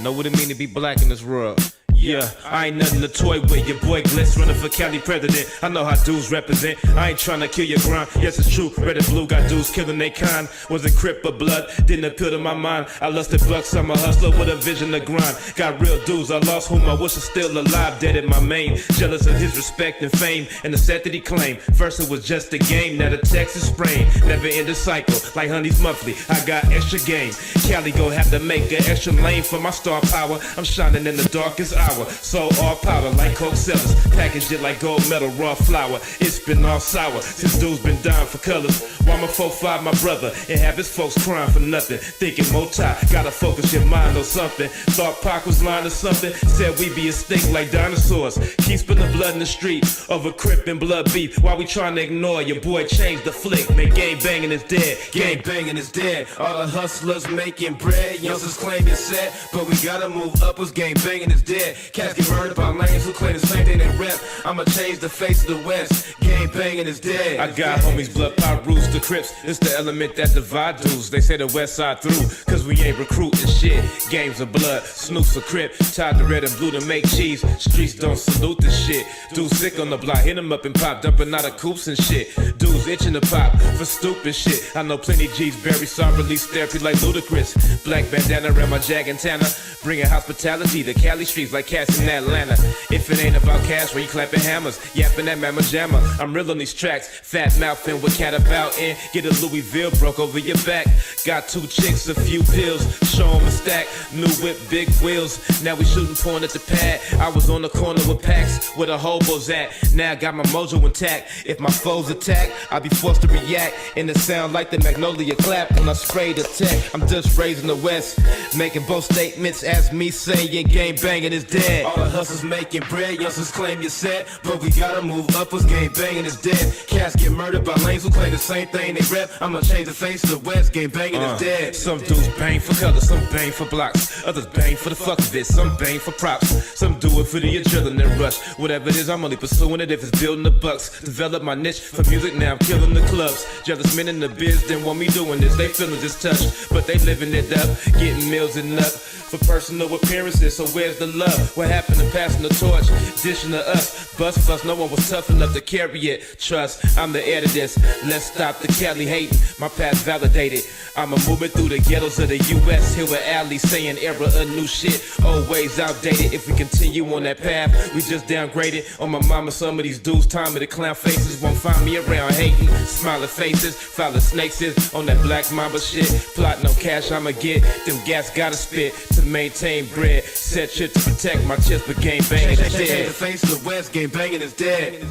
Know what it mean to be black in this world. Yeah, I ain't nothing to toy with. Your boy Glitz running for county president. I know how dudes represent. I ain't trying to kill your grind. Yes, it's true. Red and blue got dudes killing they kind. Wasn't crip or blood. Didn't appeal to my mind. I lusted bucks. I'm a hustler with a vision to grind. Got real dudes. I lost whom I wish was still alive. Dead in my main. Jealous of his respect and fame and the set that he claimed. First it was just a game. Now the Texas sprain. Never end a cycle. Like Honey's monthly. I got extra game. Cali gon' have to make an extra lane for my star power. I'm shining in the darkest hour. So all powder like coke sellers. Package it like gold metal, raw flour. It's been all sour since dudes been dying for colors. Why my 4-5 my brother and have his folks crying for nothing. Thinking Motown, gotta focus your mind on something. Thought Pac was lying or something. Said we be extinct like dinosaurs. Keep spilling blood in the street over Crip and blood beef. Why we trying to ignore your boy changed the flick. Man, gang banging is dead. Gang banging is dead. All the hustlers making bread. Youngsters claim you're set, but we gotta move upwards. Gang banging is dead. Cats get murdered by lanes who claim the same thing they rep. I'ma change the face of the West. Gang banging is dead. I got homies, blood pop roots, the Crips. It's the element that divide dudes. They say the West Side through, cause we ain't recruiting shit. Games of blood, Snoop's a Crip. Tied to red and blue to make cheese. Streets don't salute this shit. Dudes sick on the block, hit him up and pop, dumping out of coops and shit. Dudes itching to pop for stupid shit. I know plenty G's bury some release therapy like Ludacris. Black bandana around my jag antenna, bringing hospitality to Cali streets like cats in Atlanta. If it ain't about cash, where you clapping hammers, yapping that mamma jamma. I'm real on these tracks, fat mouthing with cat about in. Get a Louisville broke over your back. Got 2 chicks, a few pills, show 'em a stack. New whip, big wheels. Now we shooting porn at the pad. I was on the corner with packs, where the hobos at. Now I got my mojo intact. If my foes attack, I'll be forced to react. And it sound like the Magnolia clap when I spray the tech. I'm just raising the West, making both statements as me saying gang banging is dead. All the hustlers making bread, youngsters claim you're set, but we gotta move upwards. Gang banging is dead. Cats get murdered by lanes who claim the same thing they rep. I'ma change the face of the West. Gang banging is dead. Some dudes bang for color, some bang for blocks, others bang for the fuck of it, some bang for props, some do it for the adrenaline rush. Whatever it is, I'm only pursuing it if it's building the bucks. Develop my niche for music, now I'm killing the clubs. Jealous men in the biz didn't want me doing this. They feeling this touch, but they living it up, getting meals and up for personal appearances. So where's the love? What happened to passing the torch, dishing to us? Bust fuss, no one was tough enough to carry it. Trust, I'm the heir to this. Let's stop the Cali hating. My past validated. I'm a movement through the ghettos of the U.S. Here with Ali saying era of new shit, always outdated. If we continue on that path, we just downgraded. On my mama, some of these dudes, time of the clown faces won't find me around hating. Smiling faces, foul snakes is on that black mamba shit. Plotting on cash I'ma get, them gas gotta spit to maintain bread. Set shit to protect my chest, but gang banging is dead. Change the face of the West, gang banging is dead.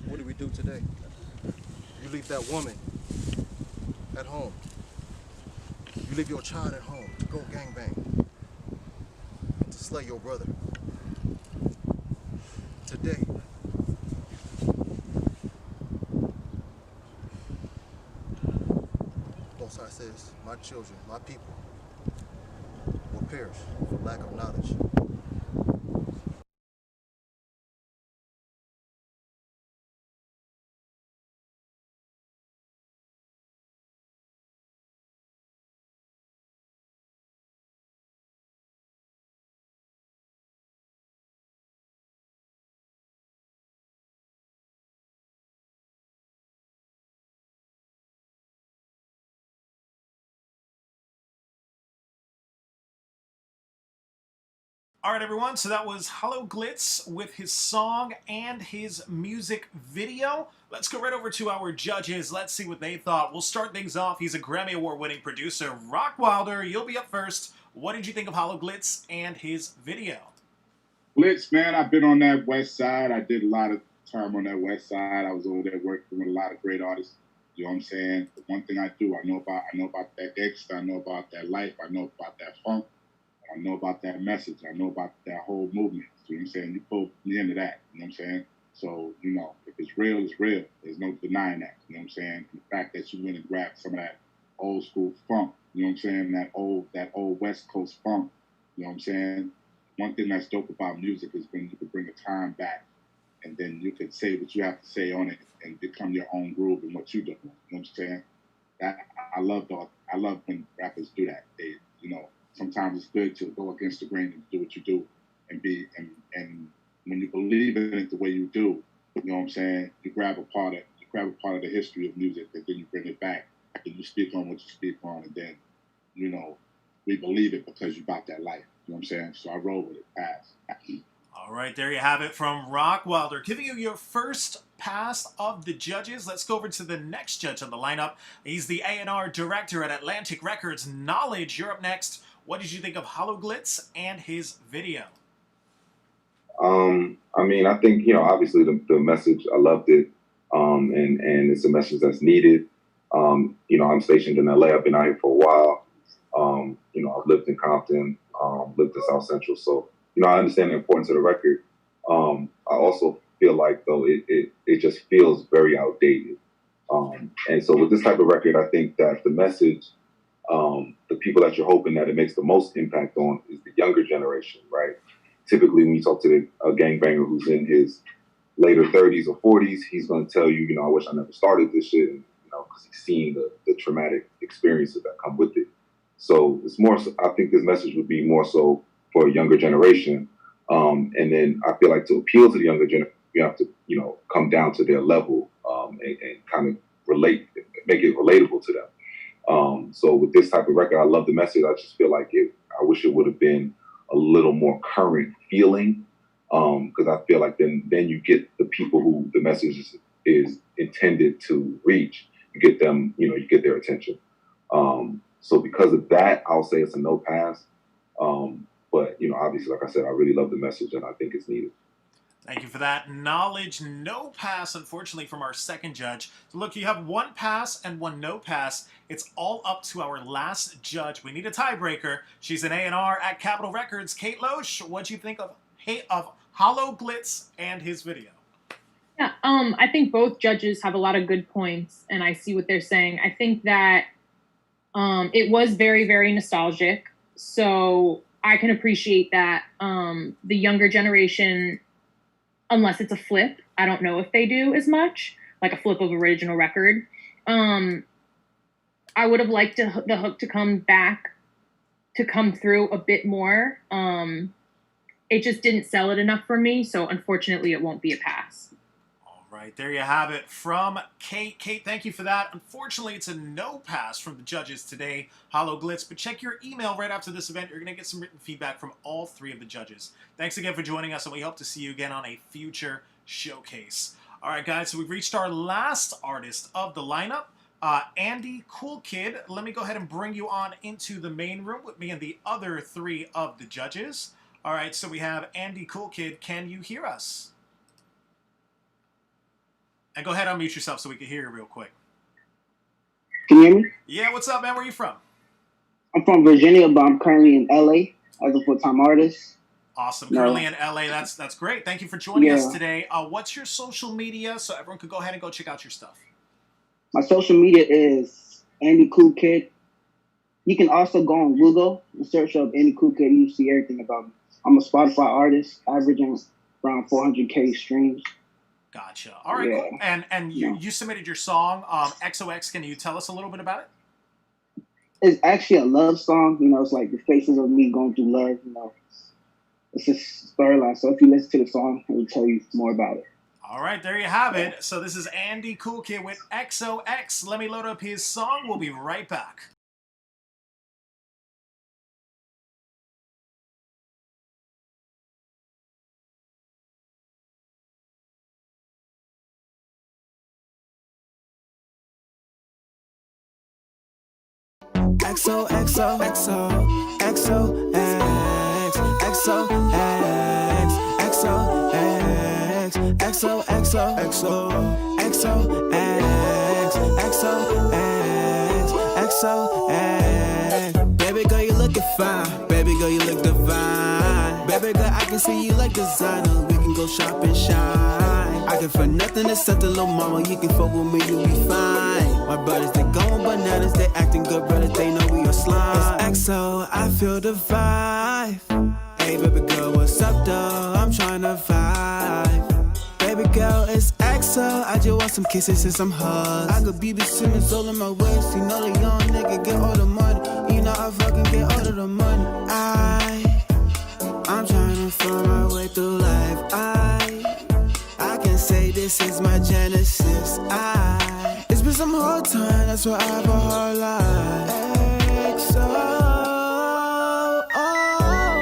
What do we do today? You leave that woman at home. You leave your child at home to go gangbang, to slay your brother. Today, both sides says, my children, my people, will perish for lack of knowledge. All right, everyone, so that was Hollow Glitz with his song and his music video. Let's go right over to our judges. Let's see what they thought. We'll start things off. He's a Grammy Award-winning producer. ROCKWILDER, you'll be up first. What did you think of Hollow Glitz and his video? Glitz, man, I've been on that West Side. I did a lot of time on that West Side. I was over there working with a lot of great artists. You know what I'm saying? The one thing I do, I know about that gangsta, I know about that life, I know about that funk. I know about that message. I know about that whole movement. You know what I'm saying? You pull me into that. You know what I'm saying? So, you know, if it's real, it's real. There's no denying that. You know what I'm saying? The fact that you went and grabbed some of that old school funk, you know what I'm saying? That old West Coast funk. You know what I'm saying? One thing that's dope about music is when you can bring a time back and then you can say what you have to say on it and become your own groove in what you do. You know what I'm saying? That I love when rappers do that. They, you know, sometimes it's good to go against the grain and do what you do and be and when you believe in it the way you do, you know what I'm saying, you grab a part of the history of music and then you bring it back and you speak on what you speak on, and then, you know, we believe it because you got that life. You know what I'm saying? So I roll with it, pass. All right, there you have it from ROCKWILDER, giving you your first pass of the judges. Let's go over to the next judge on the lineup. He's the A&R director at Atlantic Records, Knowledge. You're up next. What did you think of Hollow Glitz and his video? I mean, I think, you know, obviously the message, I loved it. And it's a message that's needed. You know, I'm stationed in LA. I've been out here for a while. You know, I've lived in Compton, lived in South Central. So, you know, I understand the importance of the record. I also feel like, though, it just feels very outdated. And so with this type of record, I think that the message, the people that you're hoping that it makes the most impact on is the younger generation, right? Typically, when you talk to a gangbanger who's in his later 30s or 40s, he's going to tell you, you know, I wish I never started this shit, and, you know, because he's seen the traumatic experiences that come with it. So it's more, I think this message would be more so for a younger generation. And then I feel like to appeal to the younger generation, you have to, you know, come down to their level and kind of make it relatable to them. So with this type of record, I love the message. I just feel like I wish it would have been a little more current feeling, because I feel like then you get the people who the message is intended to reach. You get them, you know, you get their attention. So because of that, I'll say it's a no pass. But, you know, obviously, like I said, I really love the message and I think it's needed. Thank you for that. Knowledge, no pass, unfortunately, from our second judge. So look, you have one pass and one no pass. It's all up to our last judge. We need a tiebreaker. She's an A&R at Capitol Records. Kate LOESCH, what'd you think of Hollow Glitz and his video? Yeah, I think both judges have a lot of good points, and I see what they're saying. I think that it was very, very nostalgic, so I can appreciate that. The younger generation, unless it's a flip, I don't know if they do as much, like a flip of original record. I would have liked the hook to come through a bit more. It just didn't sell it enough for me, so unfortunately it won't be a pass. All right, there you have it from Kate. Kate, thank you for that. Unfortunately, it's a no pass from the judges today, Hollow Glitz, but check your email right after this event. You're going to get some written feedback from all three of the judges. Thanks again for joining us, and we hope to see you again on a future showcase. All right, guys, so we've reached our last artist of the lineup, Andy Cool Kid. Let me go ahead and bring you on into the main room with me and the other three of the judges. All right, so we have Andy Cool Kid. Can you hear us? And go ahead and unmute yourself so we can hear you real quick. Can you hear me? Yeah, what's up, man? Where are you from? I'm from Virginia, but I'm currently in LA as a full-time artist. Awesome. Currently in LA. That's great. Thank you for joining us today. What's your social media so everyone could go ahead and go check out your stuff? My social media is Andy Cool Kid. You can also go on Google and search up Andy Cool Kid and you see everything about me. I'm a Spotify artist, averaging around 400K streams. Gotcha. All right, cool. And you submitted your song, XOX. Can you tell us a little bit about it? It's actually a love song. You know, it's like the faces of me going through love. You know, it's a storyline. So if you listen to the song, it will tell you more about it. All right, there you have it. So this is Andy Cool Kid with XOX. Let me load up his song. We'll be right back. XO, XO, XO, XO, X, XO, X, XO, X, XO, XO, XO, XO, X, XO, X, XO, X. Baby girl, you looking fine. Baby girl, you look divine. Baby girl, I can see you like designer. We can go shop and shine. I can find nothing except a little mama. You can fuck with me, you'll be fine. My brothers, they going bananas. They acting good, brothers, they know we are slime. It's XO, I feel the vibe. Hey, baby girl, what's up, though? I'm trying to vibe. Baby girl, it's XO. I just want some kisses and some hugs. I got BB Simmons all in my waist. You know the young nigga get all the money. You know I fucking get all of the money. I'm trying to find my way through life. I can say this is my genesis. It's been some hard time, that's why I have a hard life. XO,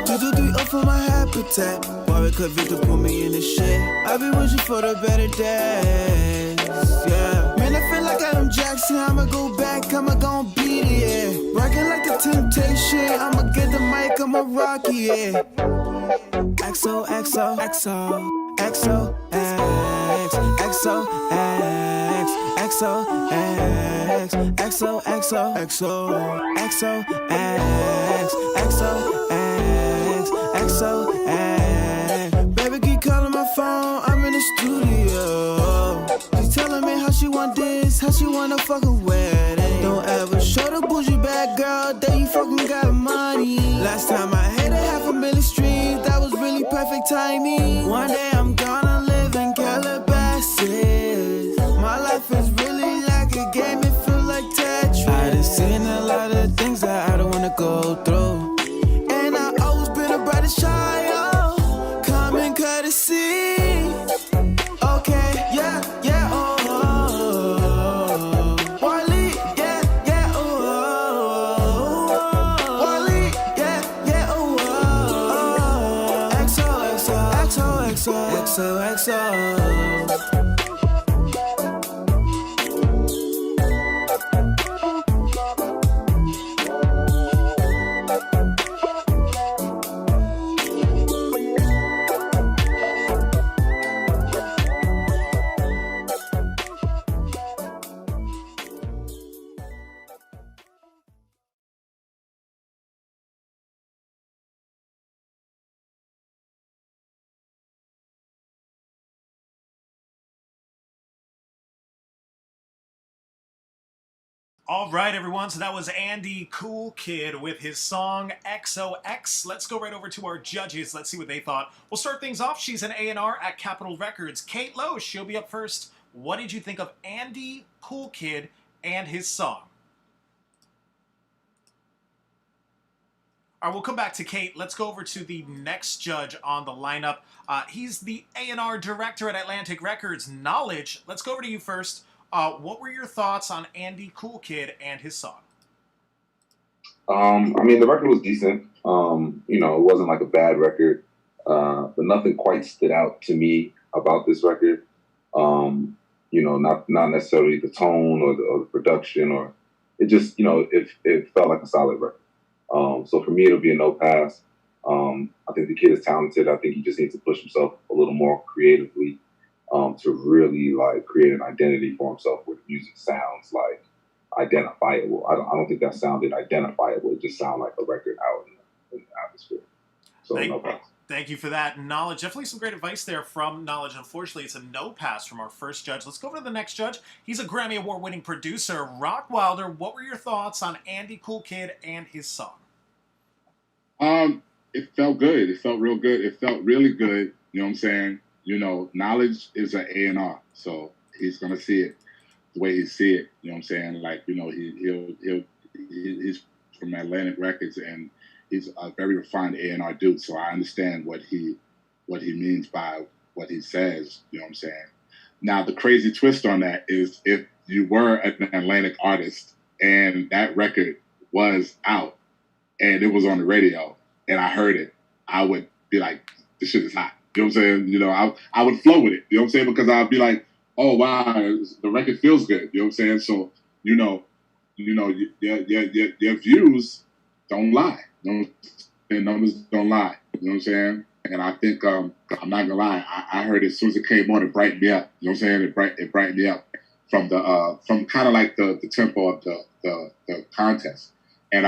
2, 2, 3, up for my habitat. Boy, could Victor put me in the shit. I be wishing for the better days, yeah. Man, I feel like I'm Jackson, I'ma go back, I'ma gon' beat it, yeah. Rockin' like a temptation, I'ma get the mic, I'ma rock it, yeah. XO, XO, XO, XO, X, XO, X, XO, X, XO, XO, XO, XO, X, XO, X, XO, X. Baby keep calling my phone, I'm in the studio. She's telling me how she want this, how she want a fucking wedding. Don't ever show the bougie bad girl that you fucking got money. Last time I hit 500,000 streams, that was really perfect timing. One day I'm gonna live in Calabasas. My life is really like a game, it feels like Tetris. I done seen a lot of things that I don't wanna go through. And I always been a brightest child, common courtesy. Okay, yeah, yeah, oh. Wally, yeah, yeah, oh. Wally, yeah, yeah, oh. XO, XO, XO, XO, XO, XO. All right, everyone. So that was Andy Cool Kid with his song XOX. Let's go right over to our judges. Let's see what they thought. We'll start things off. She's an A&R at Capitol Records. Kate LOESCH, she'll be up first. What did you think of Andy Cool Kid and his song? All right, we'll come back to Kate. Let's go over to the next judge on the lineup. He's the A&R director at Atlantic Records, Knowledge. Let's go over to you first. What were your thoughts on Andy Cool Kid and his song? I mean, the record was decent. You know, it wasn't like a bad record, but nothing quite stood out to me about this record. You know, not necessarily the tone or the production, or it just, you know, it felt like a solid record. So for me, it'll be a no pass. I think the kid is talented. I think he just needs to push himself a little more creatively. To really like create an identity for himself where the music sounds like identifiable. I don't think that sounded identifiable. It just sounded like a record out in the atmosphere. So no pass. Thank you for that. Knowledge. Definitely some great advice there from Knowledge. Unfortunately, it's a no pass from our first judge. Let's go over to the next judge. He's a Grammy Award-winning producer, ROCKWILDER. What were your thoughts on Andy Cool Kid and his song? It felt good. It felt real good. It felt really good. You know what I'm saying? You know, Knowledge is an A&R, so he's gonna see it the way he see it. You know what I'm saying? Like, you know, he's from Atlantic Records, and he's a very refined A&R dude. So I understand what he means by what he says. You know what I'm saying? Now the crazy twist on that is if you were an Atlantic artist and that record was out and it was on the radio and I heard it, I would be like, this shit is hot. You know what I'm saying? You know, I would flow with it. You know what I'm saying? Because I'd be like, oh wow, the record feels good. You know what I'm saying? So your views don't lie. You know, their numbers don't lie. You know what I'm saying? And I think I'm not gonna lie. I heard it as soon as it came on, it brightened me up. You know what I'm saying? It brightened me up from kind of like the tempo of the contest. And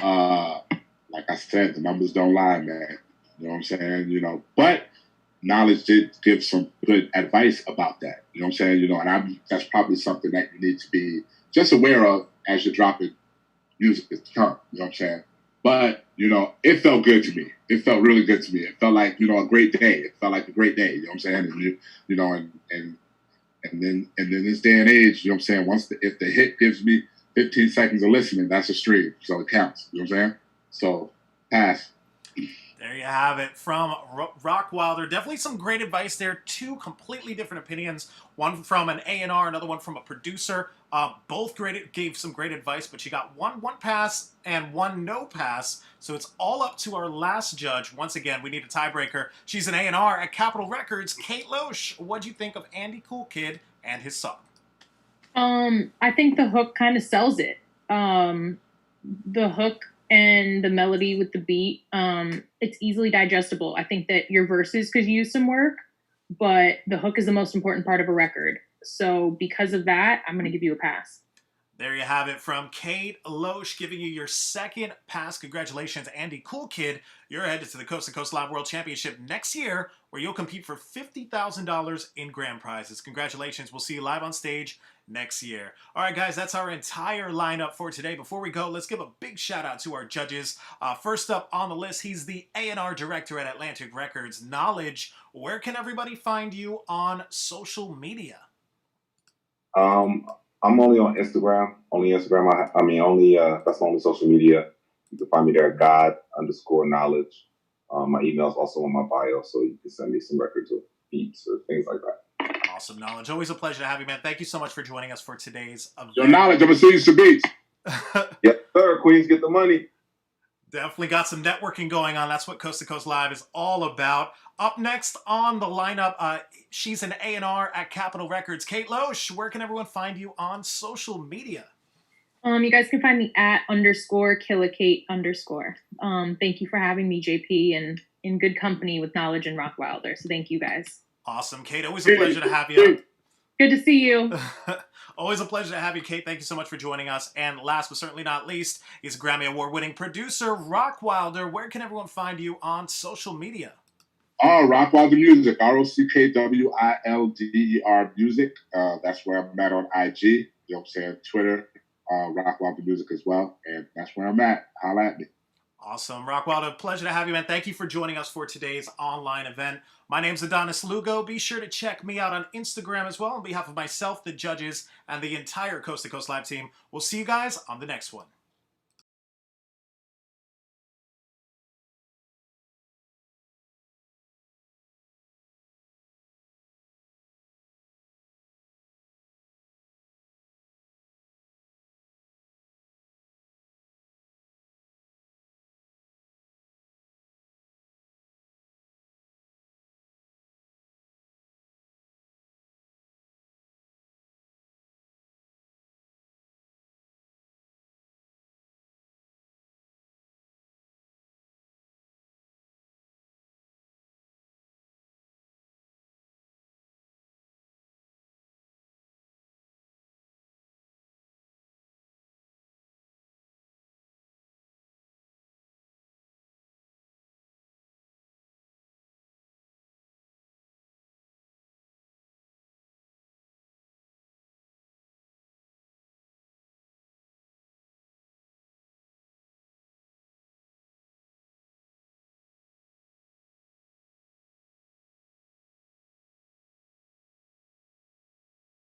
like I said, the numbers don't lie, man. You know what I'm saying? You know, but Knowledge did give some good advice about that. You know what I'm saying? You know, and that's probably something that you need to be just aware of as you're dropping music to come. You know what I'm saying? But, you know, it felt good to me. It felt really good to me. It felt like, you know, a great day. It felt like a great day. You know what I'm saying? And you know, and then in this day and age, you know what I'm saying? If the hit gives me 15 seconds of listening, that's a stream, so it counts. You know what I'm saying? So, pass. There you have it from ROCKWILDER. Definitely some great advice there. Two completely different opinions. One from an A&R, another one from a producer. Both gave some great advice, but you got one pass and one no pass. So it's all up to our last judge. Once again, we need a tiebreaker. She's an A&R at Capitol Records. Kate LOESCH, what'd you think of Andy Cool Kid and his song? I think the hook kind of sells it. The hook and the melody with the beat, it's easily digestible. I think that your verses could use some work, but the hook is the most important part of a record. So because of that, I'm going to give you a pass. There you have it from Kate LOESCH, giving you your second pass. Congratulations, Andy Cool Kid. You're headed to the Coast to Coast Live World Championship next year, where you'll compete for $50,000 in grand prizes. Congratulations. We'll see you live on stage next year. All right, guys, that's our entire lineup for today. Before we go, let's give a big shout out to our judges. First up on the list, he's the A&R director at Atlantic Records, Knowledge. Where can everybody find you on social media? I'm only on Instagram. Only Instagram. That's my only social media. You can find me there, God_knowledge. My email is also on my bio, so you can send me some records or beats or things like that. Awesome, Knowledge. Always a pleasure to have you, man. Thank you so much for joining us for today's event. Your Knowledge, I'm gonna see you some beats. Yes, sir. Queens, get the money. Definitely got some networking going on. That's what Coast to Coast Live is all about. Up next on the lineup, she's an A&R at Capitol Records. Kate LOESCH, where can everyone find you on social media? You guys can find me at _KillaKate_. Thank you for having me, JP, and in good company with Knowledge and ROCKWILDER. So thank you guys. Awesome, Kate. Always a pleasure to have you. Good to see you. Always a pleasure to have you, Kate. Thank you so much for joining us. And last but certainly not least, he's a Grammy Award-winning producer, ROCKWILDER. Where can everyone find you on social media? ROCKWILDER Music, ROCKWILDER Music. That's where I'm at on IG. You know what I'm saying? Twitter, ROCKWILDER Music as well. And that's where I'm at. Holla at me. Awesome. ROCKWILDER, pleasure to have you, man. Thank you for joining us for today's online event. My name's Adonis Lugo. Be sure to check me out on Instagram as well. On behalf of myself, the judges, and the entire Coast to Coast Live team, we'll see you guys on the next one.